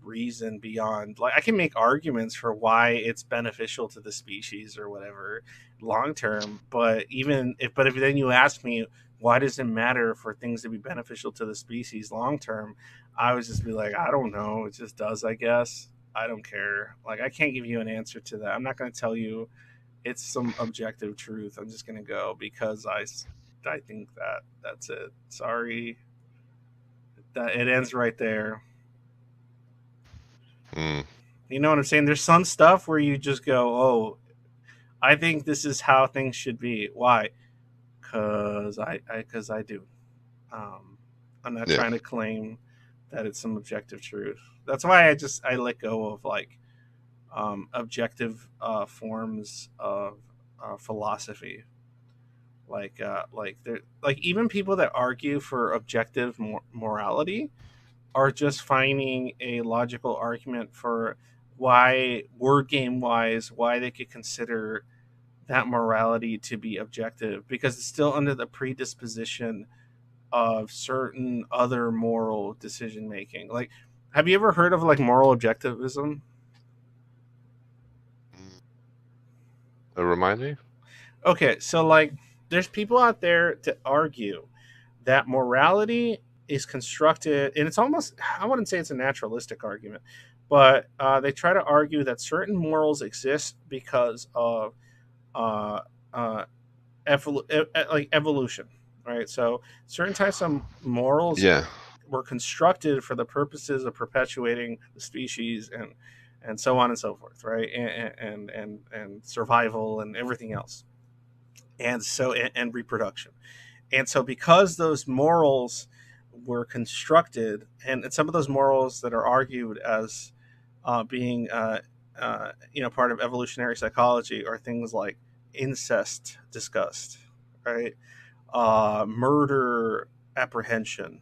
reason beyond, like, I can make arguments for why it's beneficial to the species or whatever long term, but if then you ask me why does it matter for things to be beneficial to the species long term, I would just be like, I don't know, it just does, I guess. I don't care. Like, I can't give you an answer to that. I'm not going to tell you it's some objective truth. I'm just going to go because I think that that's it. Sorry, that it ends right there. mm, You know what I'm saying? There's some stuff where you just go, "Oh, I think this is how things should be." Why? Because I do. Um, I'm not yeah, trying to claim that it's some objective truth. That's why I let go of like objective forms of philosophy. Like there, like even people that argue for objective morality are just finding a logical argument for why, word game wise, why they could consider that morality to be objective, because it's still under the predisposition of certain other moral decision making. Like, have you ever heard of like moral objectivism? remind me. Okay, so like there's people out there to argue that morality is constructed, and it's almost, I wouldn't say it's a naturalistic argument, but they try to argue that certain morals exist because of uh, uh, like evolution, right? So certain types of morals Yeah, were constructed for the purposes of perpetuating the species and so on and so forth, right? And survival and everything else, and reproduction. And so, because those morals were constructed, and some of those morals that are argued as being, part of evolutionary psychology, are things like incest disgust, right? Murder apprehension,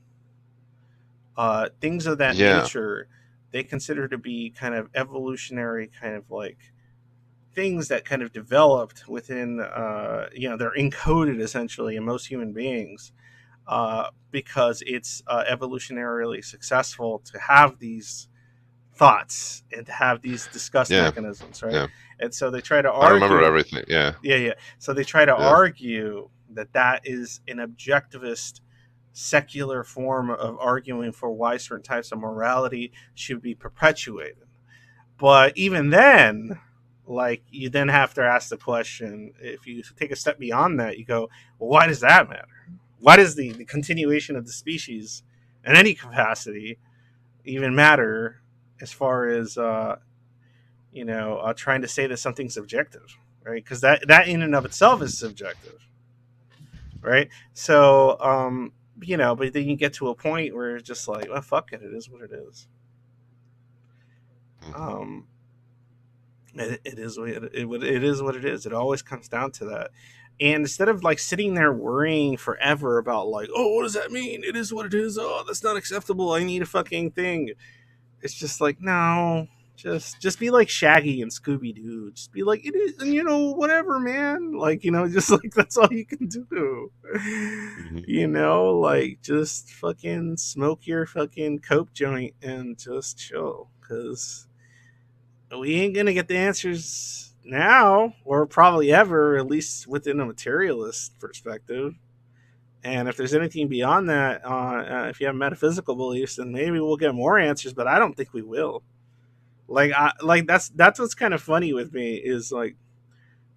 things of that yeah, nature. They consider to be kind of evolutionary, kind of like things that kind of developed within, they're encoded essentially in most human beings, because it's evolutionarily successful to have these thoughts and to have these disgust yeah, mechanisms, right? yeah. And so they try to I remember argue, everything. Yeah, yeah. So they try to yeah, argue that that is an objectivist, secular form of arguing for why certain types of morality should be perpetuated. But even then, like you then have to ask the question, if you take a step beyond that, you go, well, why does that matter? Why does the continuation of the species in any capacity even matter as far as trying to say that something's objective, right? Because that in and of itself is subjective, right? So but then you get to a point where it's just like, well, fuck it, it is what it is. Mhm. um it is it is what it is. It always comes down to that. And instead of like sitting there worrying forever about like, oh, what does that mean? It is what it is. Oh, that's not acceptable. I need a fucking thing. It's just like, no, just be like Shaggy and Scooby Doo. Just be like, it is, and whatever, man. Like, just like that's all you can do. Mhm. Like just fucking smoke your fucking coke joint and just chill, because we ain't gonna get the answers now or probably ever, at least within a materialist perspective. And if there's anything beyond that, if you have metaphysical beliefs, then maybe we'll get more answers. But I don't think we will. That's what's kind of funny with me is like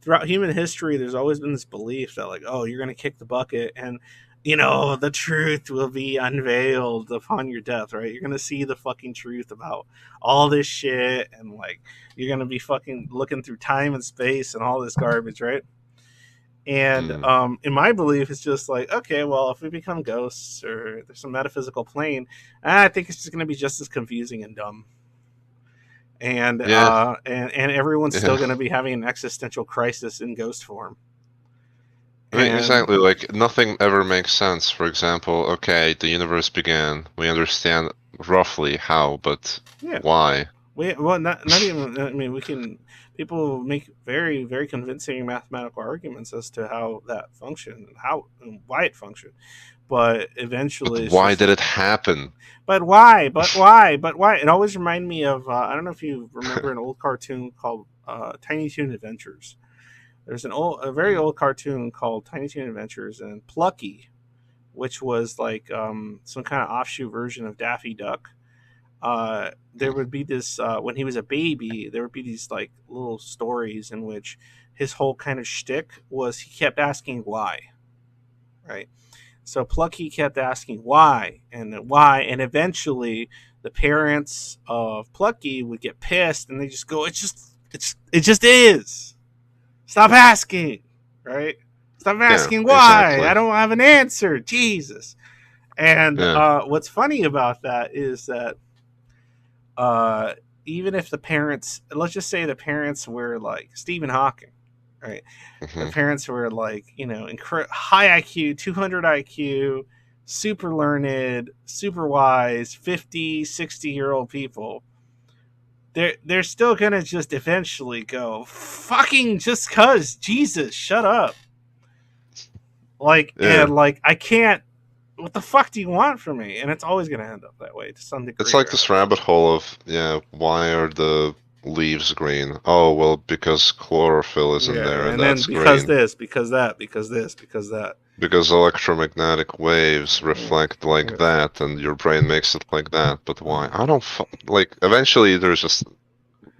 throughout human history, there's always been this belief that like, oh, you're gonna kick the bucket and the truth will be unveiled upon your death, right? You're gonna see the fucking truth about all this shit, and like you're gonna be fucking looking through time and space and all this garbage, right? And Mhm. in my belief, it's just like, okay, well, if we become ghosts or there's some metaphysical plane, I think it's just going to be just as confusing and dumb. And Yeah, and everyone's still yeah. going to be having an existential crisis in ghost form. I mean, And exactly. Like nothing ever makes sense. For example, okay, the universe began. We understand roughly how, but yeah, why? not even. I mean, we can. People make very very convincing mathematical arguments as to how that functioned, how and why it functioned. But But eventually, it's why just did it happen? but why? But why? But why? It always reminded me of I don't know if you remember an old cartoon called Tiny Toon Adventures. There's a very Mm, old cartoon called Tiny Toon Adventures, and Plucky, which was like some kind of offshoot version of Daffy Duck. There mm, would be this when he was a baby. There would be these like little stories in which his whole kind of shtick was he kept asking why, right? So Plucky kept asking why, and eventually the parents of Plucky would get pissed, and they just go, it just is. Stop asking, right? Stop yeah, asking why. exactly. I don't have an answer. Jesus. And Yeah. what's funny about that is that uh, even if the parents, let's just say the parents were like Stephen Hawking, right? The Hmm. parents were like, high IQ, 200 IQ, super learned, super wise, 50, 60-year-old people. They're still going to just eventually go, fucking just cuz, Jesus, shut up. Like, and Yeah. like, I can't, what the fuck do you want from me? And it's always going to end up that way to some It's degree like or this another. rabbit hole of, yeah, why are the leaves green? Oh, well, because chlorophyll is in Yeah, there and and then that's because green. this, because that, because this, because that. Because electromagnetic waves Yeah, reflect like yeah. that and your brain makes it like that. But why? Mhm. I don't like eventually there's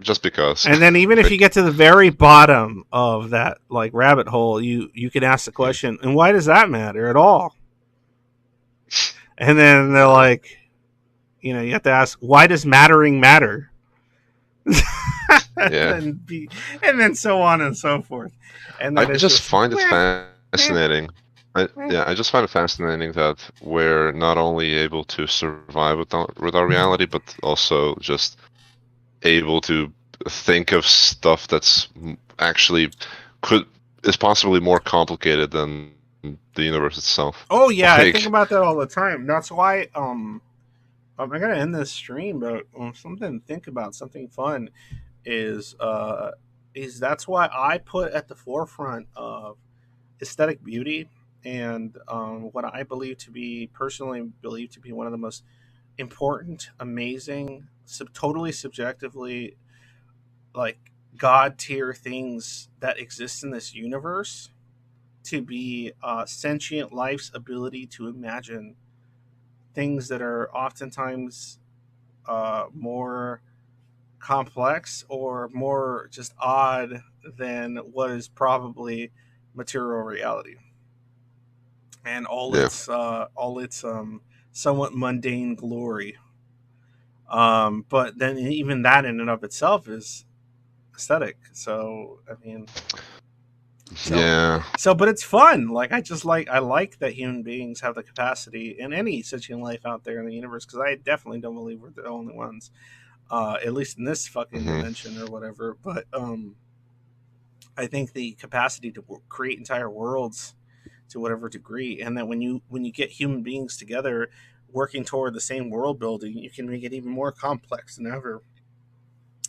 just because. And then even if you Like, get to the very bottom of that like rabbit hole, you can ask the mm, question, and why does that matter at all? And then they're yeah. like, you have to ask, why does mattering matter? and Yeah. then and then so on and so forth. And I then it's just just like, find it meh, fascinating. meh. Yeah, I just find it fascinating that we're not only able to survive with our reality, but also just able to think of stuff that's actually could is possibly more complicated than the universe itself. Oh yeah, I think Like, about that all the time. That's why I gotta end this stream, but something to think about, something fun is that's why I put at the forefront of aesthetic beauty and what I believe to be personally believe to be one of the most important, amazing, totally subjectively like god tier things that exist in this universe to be sentient life's ability to imagine things that are oftentimes more complex or more just odd than what is probably material reality, and Yeah. all its somewhat mundane glory. But then even that in and of itself is aesthetic. So I mean, so Yeah. but it's fun. Like I like that human beings have the capacity in any sentient life out there in the universe, because I definitely don't believe we're the only ones. At least in this fucking Hmm. dimension or whatever. But I think the capacity to create entire worlds to whatever degree, and that when you get human beings together working toward the same world building, you can make it even more complex than ever.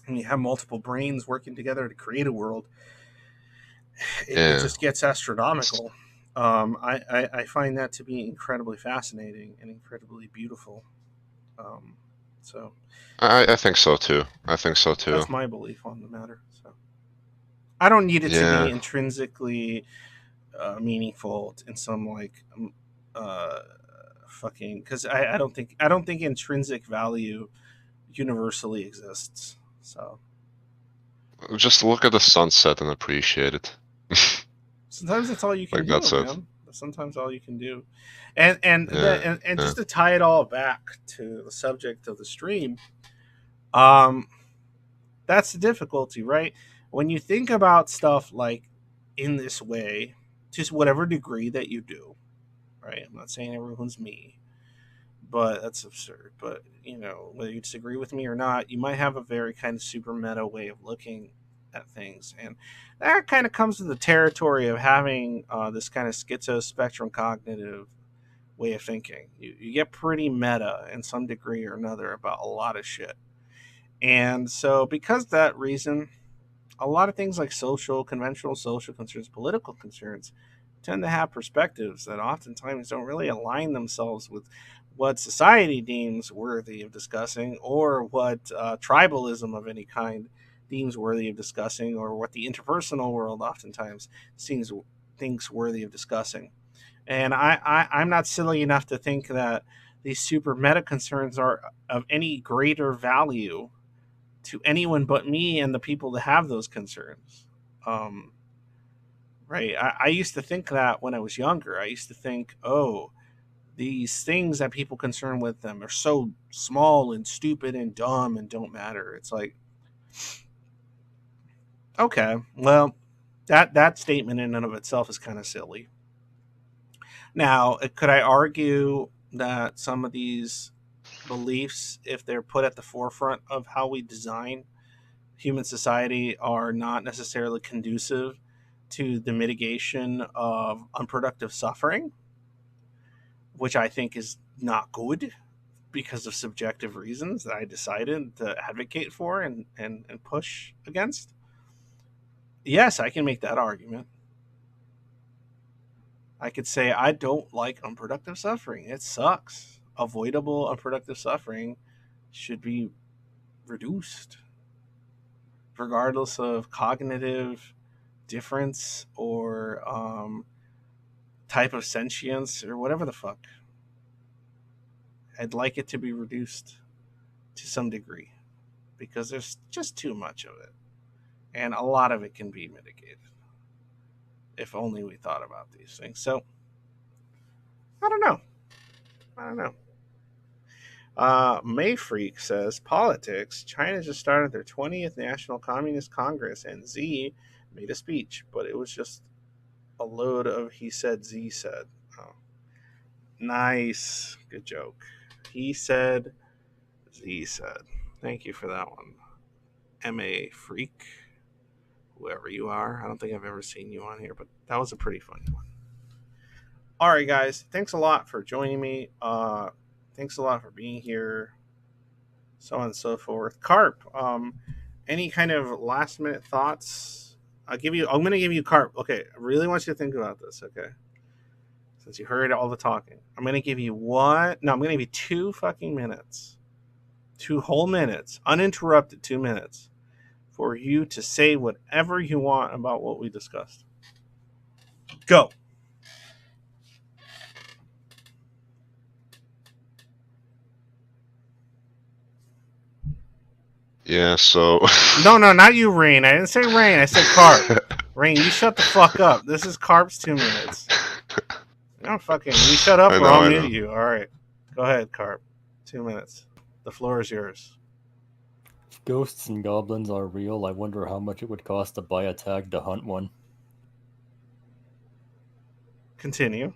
And you have multiple brains working together to create a world, it Yeah. just gets astronomical. I find that to be incredibly fascinating and incredibly beautiful. Um, so I think so too. I think so too. that's my belief on the matter. So I don't need it to be Yeah. intrinsically meaningful in some uh, fucking, because I don't think intrinsic value universally exists. So Just look at the sunset and appreciate it. sometimes that's all you can Like do, that's it. man. Sometimes all you can do, Yeah. and Yeah. just to tie it all back to the subject of the stream, um, that's the difficulty, right? When you think about stuff like in this way, to whatever degree that you do, right? I'm not saying everyone's me, but that's absurd. But whether you disagree with me or not, you might have a very kind of super meta way of looking at things, and that kind of comes to the territory of having this kind of schizo spectrum cognitive way of thinking. You get pretty meta in some degree or another about a lot of shit, and so because of that reason, a lot of things like conventional social concerns, political concerns, tend to have perspectives that oftentimes don't really align themselves with what society deems worthy of discussing, or what tribalism of any kind deems worthy of discussing, or what the interpersonal world oftentimes seems thinks worthy of discussing. And I'm not silly enough to think that these super meta concerns are of any greater value to anyone but me and the people that have those concerns. Um, right. I used to think that when I was younger. I used to think, oh, these things that people concern with them are so small and stupid and dumb and don't matter. It's like, okay, well, that statement in and of itself is kind of silly. Now, could I argue that some of these beliefs, if they're put at the forefront of how we design human society, are not necessarily conducive to the mitigation of unproductive suffering, which I think is not good because of subjective reasons that I decided to advocate for and push against? Yes, I can make that argument. I could say I don't like unproductive suffering. It sucks. Avoidable unproductive suffering should be reduced, regardless of cognitive difference or type of sentience or whatever the fuck. I'd like it to be reduced to some degree because there's just too much of it. And a lot of it can be mitigated if only we thought about these things. So, I don't know. I don't know. Mayfreak says politics. China just started their 20th National Communist Congress, and Z made a speech, but it was just a load of he said, Z said. Oh, nice. Good joke. He said, Z said. Thank you for that one. MA Freak, whoever you are. I don't think I've ever seen you on here, but that was a pretty funny one. All right, guys. Thanks a lot for joining me. Thanks a lot for being here. So on and so forth. Carp, any kind of last minute thoughts? I'm going to give you Carp. Okay. I really want you to think about this. Okay. Since you heard all the talking, I'm going to give you I'm going to give you 2 fucking minutes, 2 whole minutes, uninterrupted 2 minutes for you to say whatever you want about what we discussed. Go. Yeah, so No, not you, Rain. I didn't say Rain. I said Carp. Rain, you shut the fuck up. This is Carp's 2 minutes. No, fucking, you shut up I or know, I'll I mute know. you. All right. Go ahead, Carp. 2 minutes. The floor is yours. If ghosts and goblins are real, I wonder how much it would cost to buy a tag to hunt one. Continue.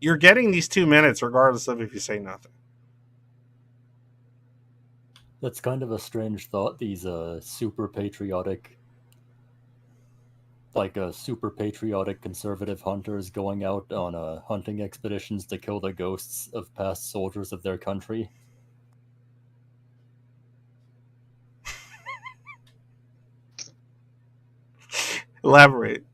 You're getting these 2 minutes regardless of if you say nothing. That's kind of a strange thought, these super patriotic conservative hunters going out on hunting expeditions to kill the ghosts of past soldiers of their country. Elaborate.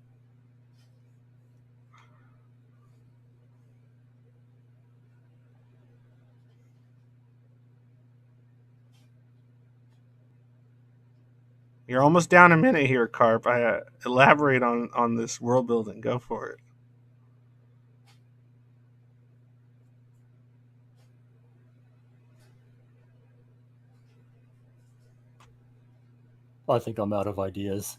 You're almost down a minute here, Carp. I elaborate on this world building. Go for it. I think I'm out of ideas.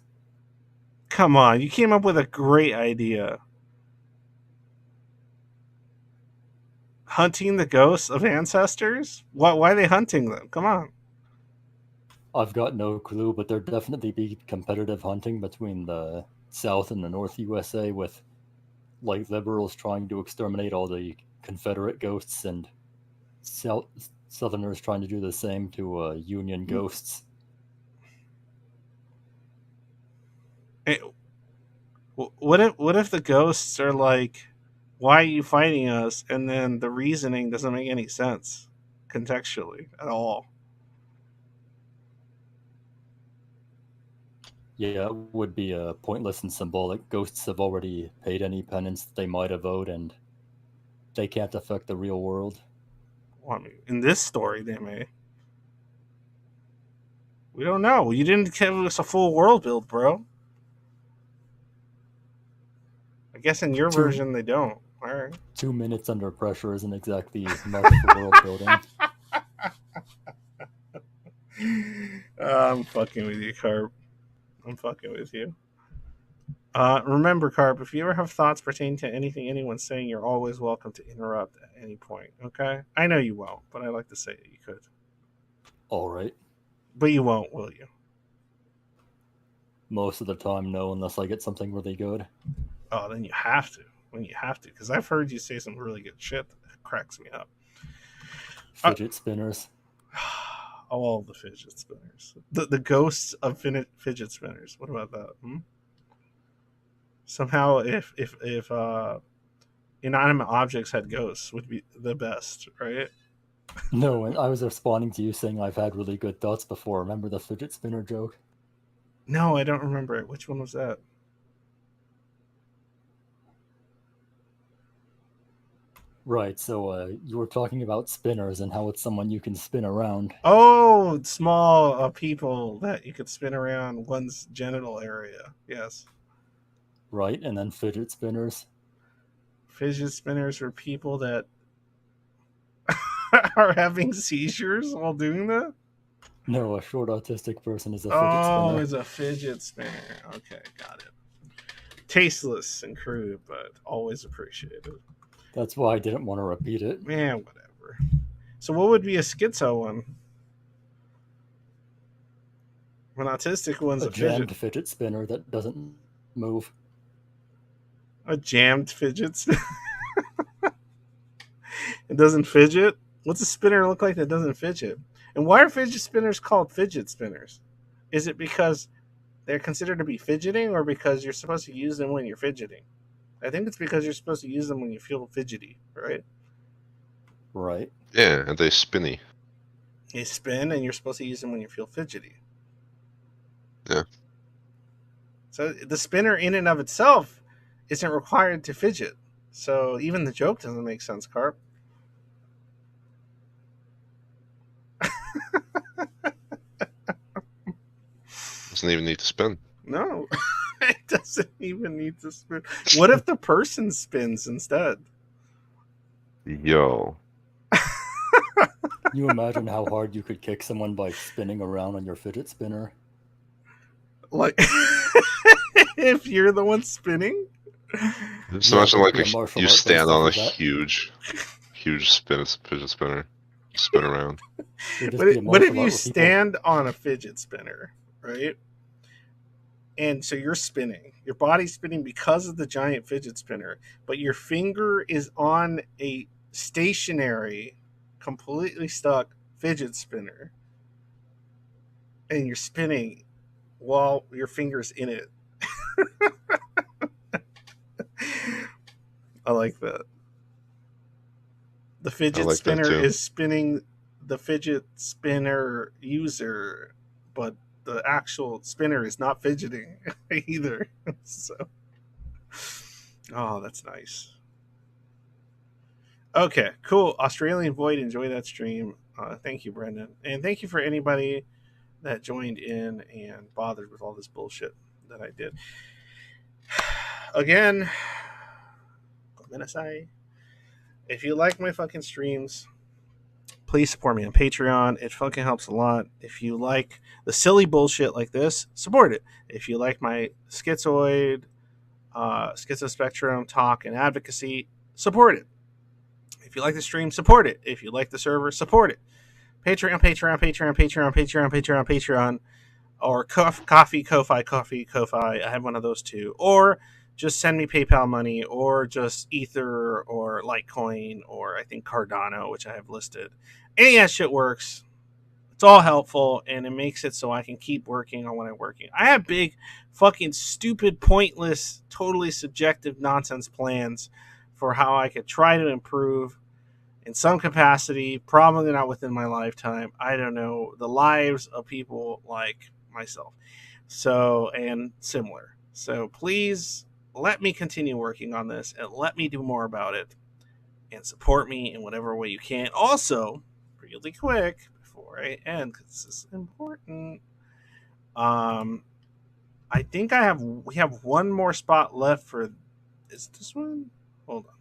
Come on, you came up with a great idea. Hunting the ghosts of ancestors? Why are they hunting them? Come on. I've got no clue, but there'd definitely be competitive hunting between the South and the North USA, with like liberals trying to exterminate all the Confederate ghosts and Southerners trying to do the same to Union ghosts. Hey, what if the ghosts are like, why are you fighting us? And then the reasoning doesn't make any sense contextually at all. Yeah, it would be pointless and symbolic. Ghosts have already paid any penance they might have owed, and they can't affect the real world. Well, I mean, in this story, they may. We don't know. You didn't give us a full world build, bro. I guess in your Two version, they don't. All right. 2 minutes under pressure isn't exactly much for world building. I'm fucking with you, Carp. I'm fucking with you. Remember, Carp, if you ever have thoughts pertaining to anything anyone's saying, you're always welcome to interrupt at any point, okay? I know you won't, but I like to say it. You could. All right. But you won't, will you? Most of the time, no, unless I get something really good. Oh, then you have to. When you have to. Because I've heard you say some really good shit that cracks me up. Fidget spinners. All the fidget spinners. The ghosts of fidget spinners. What about that? Somehow, if inanimate objects had ghosts, would be the best, right? No, and I was responding to you saying I've had really good thoughts before. Remember the fidget spinner joke? No, I don't remember it. Which one was that? Right, so you were talking about spinners and how it's someone you can spin around. Oh, small people that you could spin around one's genital area. Yes. Right, and then fidget spinners. Fidget spinners are people that are having seizures while doing that? No, a short autistic person is a fidget Oh, spinner. it's a fidget spinner. Okay, got it. Tasteless and crude, but always appreciated. That's why I didn't want to repeat it. Man, whatever. So what would be a schizo one? An autistic one's A a fidget. jammed fidget spinner that doesn't move. A jammed fidget spinner. It doesn't fidget? What's a spinner look like that doesn't fidget? And why are fidget spinners called fidget spinners? Is it because they're considered to be fidgeting or because you're supposed to use them when you're fidgeting? I think it's because you're supposed to use them when you feel fidgety, right? Right. Yeah, and they spinny. They spin and you're supposed to use them when you feel fidgety. Yeah. So the spinner in and of itself isn't required to fidget. So even the joke doesn't make sense, Carp. Doesn't even need to spin. No, it doesn't even need to spin. What if the person spins instead? Yo. Can you imagine how hard you could kick someone by spinning around on your fidget spinner? Like, if you're the one spinning? Just Yeah, imagine would it like be a martial you art based stand off on a of that? huge fidget spinner, spin around. It'd just be a What if martial you art where people. stand on a fidget spinner, right? And so you're spinning. Your body's spinning because of the giant fidget spinner, but your finger is on a stationary, completely stuck fidget spinner, and you're spinning while your finger's in it. I like that. The I fidget like that spinner too. is spinning the fidget spinner user, but the actual spinner is not fidgeting either. So, oh, that's nice. Okay, cool. Australian Void, enjoy that stream. Thank you, Brendan. And thank you for anybody that joined in and bothered with all this bullshit that I did. Again, if you like my fucking streams, please support me on Patreon. It fucking helps a lot. If you like the silly bullshit like this, support it. If you like my schizoid, schizospectrum talk and advocacy, support it. If you like the stream, support it. If you like the server, support it. Patreon, Patreon, Patreon, Patreon, Patreon, Patreon, Patreon, or Coffee, Ko-Fi. I have one of those too. Or just send me PayPal money, or just Ether, or Litecoin, or I think Cardano, which I have listed. Any of that shit works. It's all helpful, and it makes it so I can keep working on what I'm working. I have big, fucking stupid, pointless, totally subjective nonsense plans for how I could try to improve in some capacity, probably not within my lifetime. I don't know, the lives of people like myself. So, and similar. So please let me continue working on this and let me do more about it and support me in whatever way you can. Also, really quick before I end, because this is important. I think we have one more spot left for. Is this one? Hold on.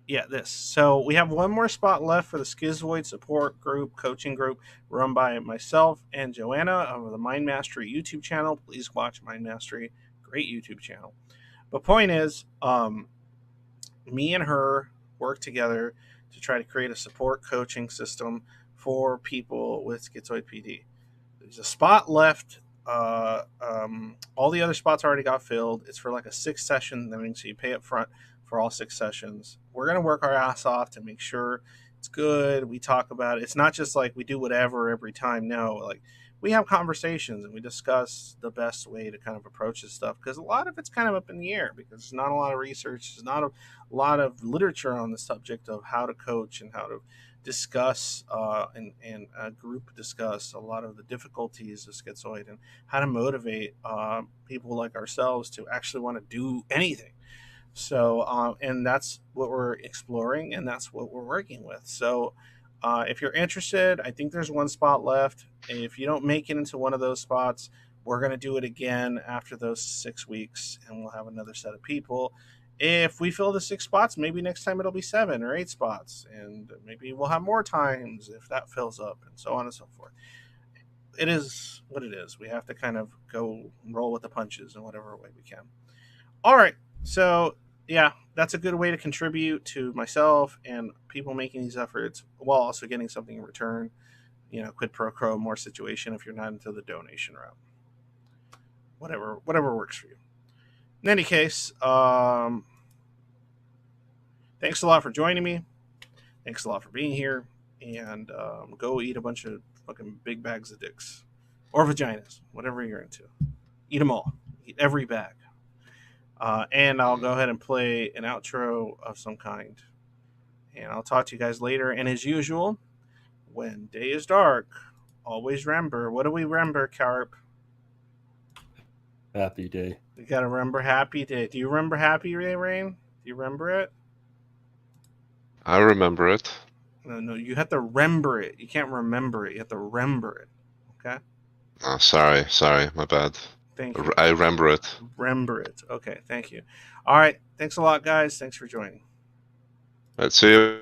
Yeah, this. So we have one more spot left for the Schizoid support group, coaching group, run by myself and Joanna of the Mind Mastery YouTube channel. Please watch Mind Mastery, great YouTube channel. But point is, me and her work together to try to create a support coaching system for people with schizoid PD. There's a spot left. All the other spots already got filled. It's for like a 6-session thing, so you pay up front for all 6 sessions. We're going to work our ass off to make sure it's good. We talk about it. It's not just like we do whatever every time. No, like we have conversations and we discuss the best way to kind of approach this stuff, because a lot of it's kind of up in the air because there's not a lot of research. There's not a lot of literature on the subject of how to coach and how to discuss and group discuss a lot of the difficulties of schizoid and how to motivate people like ourselves to actually want to do anything. So, and that's what we're exploring, and that's what we're working with. So, if you're interested, I think there's one spot left. And if you don't make it into one of those spots, we're going to do it again after those 6 weeks, and we'll have another set of people. If we fill the 6 spots, maybe next time it'll be 7 or 8 spots, and maybe we'll have more times if that fills up, and so on and so forth. It is what it is. We have to kind of go roll with the punches in whatever way we can. All right. So, yeah, that's a good way to contribute to myself and people making these efforts while also getting something in return. You know, quid pro quo, more situation if you're not into the donation route. Whatever works for you. In any case, thanks a lot for joining me. Thanks a lot for being here. And go eat a bunch of fucking big bags of dicks. Or vaginas, whatever you're into. Eat them all. Eat every bag. And I'll go ahead and play an outro of some kind. And I'll talk to you guys later. And as usual, when day is dark, always remember. What do we remember, Carp? Happy day. We gotta remember Happy Day. Do you remember Happy Day, Rain? Do you remember it? I remember it. No, you have to remember it. You can't remember it. You have to remember it. Okay? Oh, sorry, my bad. Thank you. I remember it. Remember it. Okay, thank you. All right. Thanks a lot, guys. Thanks for joining. Let's see you.